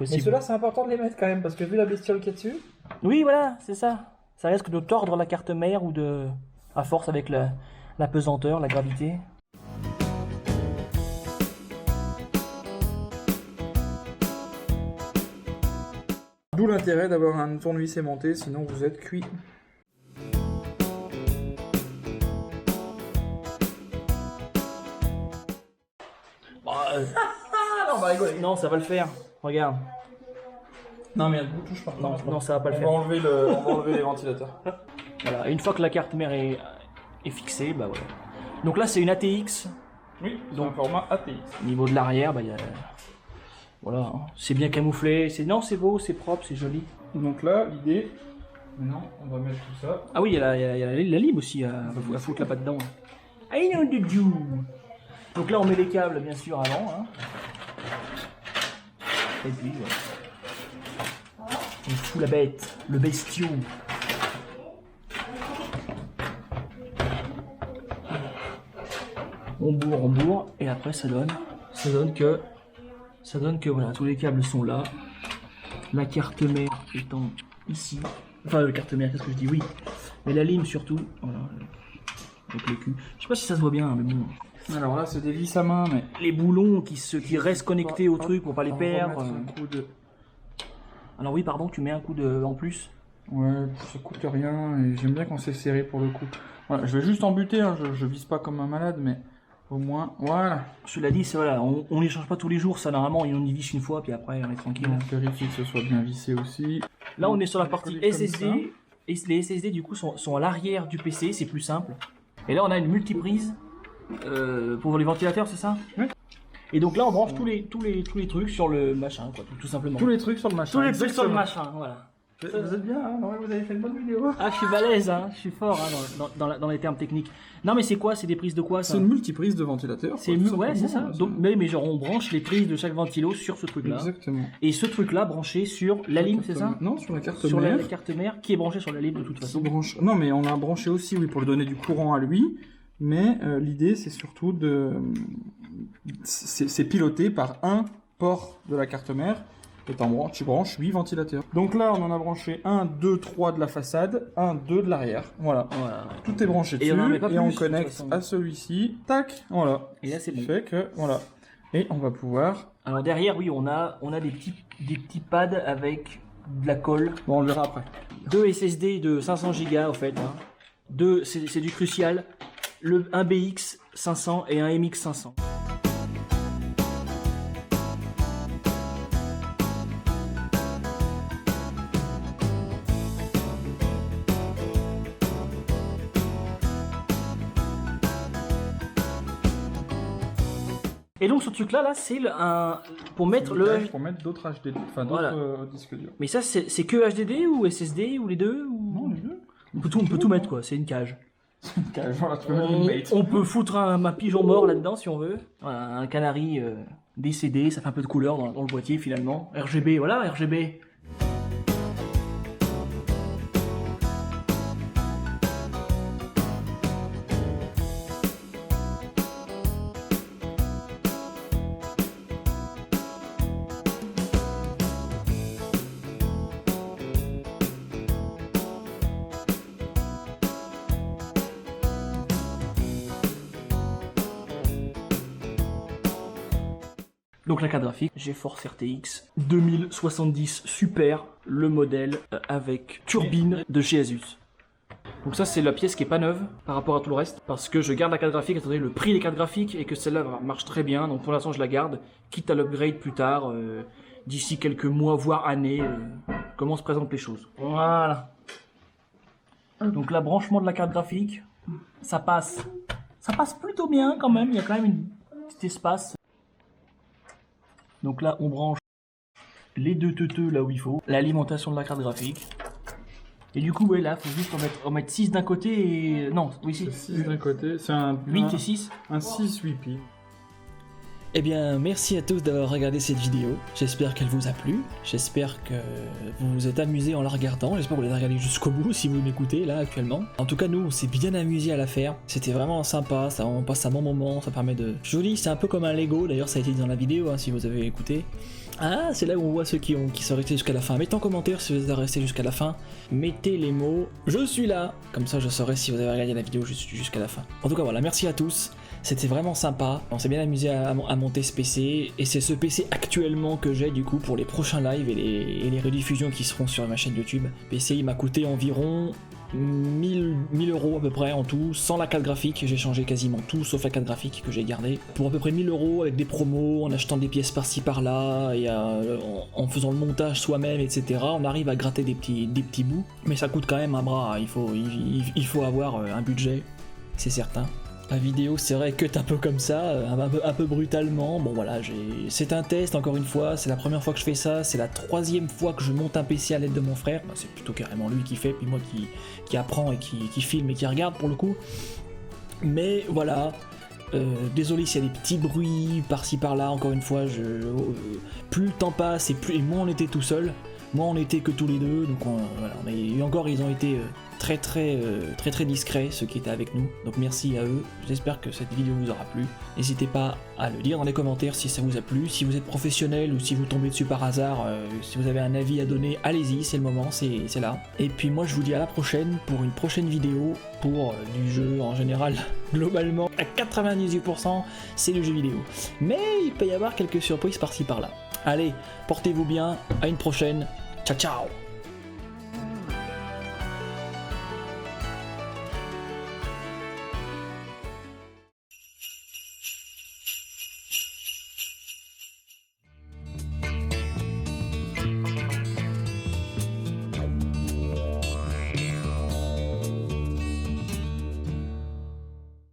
Mais ceux-là, c'est important de les mettre quand même, parce que vu la bestiole qu'il y a dessus. Oui, voilà, c'est ça. Ça risque de tordre la carte mère ou de. À force avec la pesanteur, la gravité. D'où l'intérêt d'avoir un tournevis aimanté, sinon vous êtes cuit. Non, bah rigoler. Non, ça va le faire. Regarde. Non mais il y a beaucoup de touches par Non, contre. non, ça va pas le On faire. va enlever les ventilateurs. Voilà. Et une fois que la carte mère est fixée, bah voilà. Donc là, c'est une ATX. Oui, donc un format ATX. Au niveau de l'arrière, bah il y a. Voilà, hein. C'est bien camouflé. Non, c'est beau, c'est propre, c'est joli. Donc là, l'idée, maintenant, on va mettre tout ça. Ah oui, il y a la lime aussi à foutre là-bas dedans. Ah, il y a du Dieu. Donc là, on met les câbles, bien sûr, avant. Hein. Et puis, voilà. On fout la bête, le bestiau. On bourre, et après ça donne que voilà, tous les câbles sont là. La carte mère étant ici. Enfin, la carte mère, qu'est-ce que je dis? Oui. Mais la lime surtout. Voilà. Avec le cul. Je sais pas si ça se voit bien, mais bon. Alors là, c'est des vis à main, mais. Les boulons qui restent connectés au truc pour pas les On va perdre. mettre un coup de... Alors oui, pardon, tu mets un coup de en plus. Ouais, ça coûte rien, et j'aime bien quand c'est serré pour le coup. Voilà, je vais juste en buter, hein. Je vise pas comme un malade, mais au moins, voilà. Cela dit, c'est voilà, on les change pas tous les jours, ça normalement, on y visse une fois, puis après on est tranquille. On vérifie que ce soit bien vissé aussi. Là, on est sur la partie Comme ça. SSD, et les SSD du coup sont à l'arrière du PC, c'est plus simple. Et là, on a une multiprise pour les ventilateurs, c'est ça? Oui. Et donc là, on branche tous les trucs sur le machin, quoi, tout simplement. Tous les trucs sur le machin. Tous les trucs sur le Exactement. machin, voilà. Vous êtes bien, hein, non, vous avez fait une bonne vidéo. Ah, je suis balèze, hein, je suis fort hein, dans les termes techniques. Non, mais c'est quoi? C'est des prises de quoi ça? C'est une multiprise de ventilateur. C'est ouais, c'est ça. Donc, mais genre, on branche les prises de chaque ventilo sur ce truc-là. Exactement. Et ce truc-là branché sur la lime, c'est ça? Non, sur la carte Sur mère. la carte mère qui est branchée sur la lime de toute façon. Non, mais on a branché aussi, oui, pour lui donner du courant à lui. Mais l'idée, c'est surtout de... C'est piloté par un port de la carte mère. Et tu branches 8 ventilateurs. Donc là, on en a branché 1, 2, 3 de la façade, 1, 2 de l'arrière. Voilà. Voilà. Tout est branché dessus. Et on en met pas et plus, on de toute connecte façon. à celui-ci. Tac, voilà. Et là, c'est Ce qui bon. fait que, voilà. Et on va pouvoir... Alors derrière, oui, on a des petits pads avec de la colle. Bon, on le verra après. 2 SSD de 500 Go en fait. Hein. C'est du Crucial. Un BX 500 et un MX 500. Et donc ce truc là c'est pour mettre le... Pour mettre d'autres HDD, enfin d'autres Voilà. disques durs. Mais ça c'est que HDD ou SSD ou les deux ou... Non, les deux. On peut tout mettre quoi, c'est une cage. Voilà, tu peux mettre une bait. On peut foutre un pigeon mort là-dedans si on veut. Voilà, un canari décédé, ça fait un peu de couleur dans le boîtier finalement. RGB, voilà RGB. Donc la carte graphique, GeForce RTX 2070 Super, le modèle avec turbine de chez Asus. Donc ça c'est la pièce qui est pas neuve par rapport à tout le reste, parce que je garde la carte graphique étant donné le prix des cartes graphiques et que celle-là marche très bien, donc pour l'instant je la garde, quitte à l'upgrade plus tard, d'ici quelques mois voire années, comment se présentent les choses. Voilà. Donc là, branchement de la carte graphique, ça passe plutôt bien quand même, il y a quand même un petit espace. Donc là, on branche les deux teuteux là où il faut, l'alimentation de la carte graphique. Et du coup, ouais, là, faut juste en mettre 6 d'un côté et... Non, oui, 6 d'un côté, c'est un 8 et 6. Un 6-8 pins. Eh bien, merci à tous d'avoir regardé cette vidéo. J'espère qu'elle vous a plu. J'espère que vous vous êtes amusés en la regardant. J'espère que vous l'avez regardé jusqu'au bout si vous m'écoutez là actuellement. En tout cas, nous, on s'est bien amusés à la faire. C'était vraiment sympa. Ça, on passe un bon moment. Ça permet de... Je vous dis, c'est un peu comme un Lego. D'ailleurs, ça a été dit dans la vidéo hein, si vous avez écouté. Ah, c'est là où on voit ceux qui sont restés jusqu'à la fin. Mettez en commentaire si vous êtes restés jusqu'à la fin. Mettez les mots « Je suis là ». Comme ça, je saurai si vous avez regardé la vidéo jusqu'à la fin. En tout cas, voilà. Merci à tous. C'était vraiment sympa, on s'est bien amusé à monter ce PC, et c'est ce PC actuellement que j'ai du coup pour les prochains lives et les rediffusions qui seront sur ma chaîne YouTube. PC il m'a coûté environ 1000 € à peu près en tout, sans la carte graphique, j'ai changé quasiment tout sauf la carte graphique que j'ai gardée. Pour à peu près 1000 € avec des promos, en achetant des pièces par-ci par-là, et en faisant le montage soi-même, etc. On arrive à gratter des petits bouts, mais ça coûte quand même un bras, il faut avoir un budget, c'est certain. La vidéo c'est vrai que un peu comme ça, un peu brutalement, bon voilà, c'est un test encore une fois, c'est la première fois que je fais ça, c'est la 3e fois que je monte un PC à l'aide de mon frère, bah, c'est plutôt carrément lui qui fait, puis moi qui apprend et qui filme et qui regarde pour le coup, mais voilà, désolé s'il y a des petits bruits par-ci par-là, encore une fois, plus le temps passe et moins on était tout seul, moins on était que tous les deux, donc voilà, et encore ils ont été très discrets ceux qui étaient avec nous, donc merci à eux, j'espère que cette vidéo vous aura plu, n'hésitez pas à le dire dans les commentaires si ça vous a plu, si vous êtes professionnel ou si vous tombez dessus par hasard, si vous avez un avis à donner, allez-y, c'est le moment, c'est là, et puis moi je vous dis à la prochaine pour une prochaine vidéo pour du jeu en général, globalement à 98% c'est du jeu vidéo, mais il peut y avoir quelques surprises par-ci par-là. Allez, portez-vous bien, à une prochaine, ciao ciao.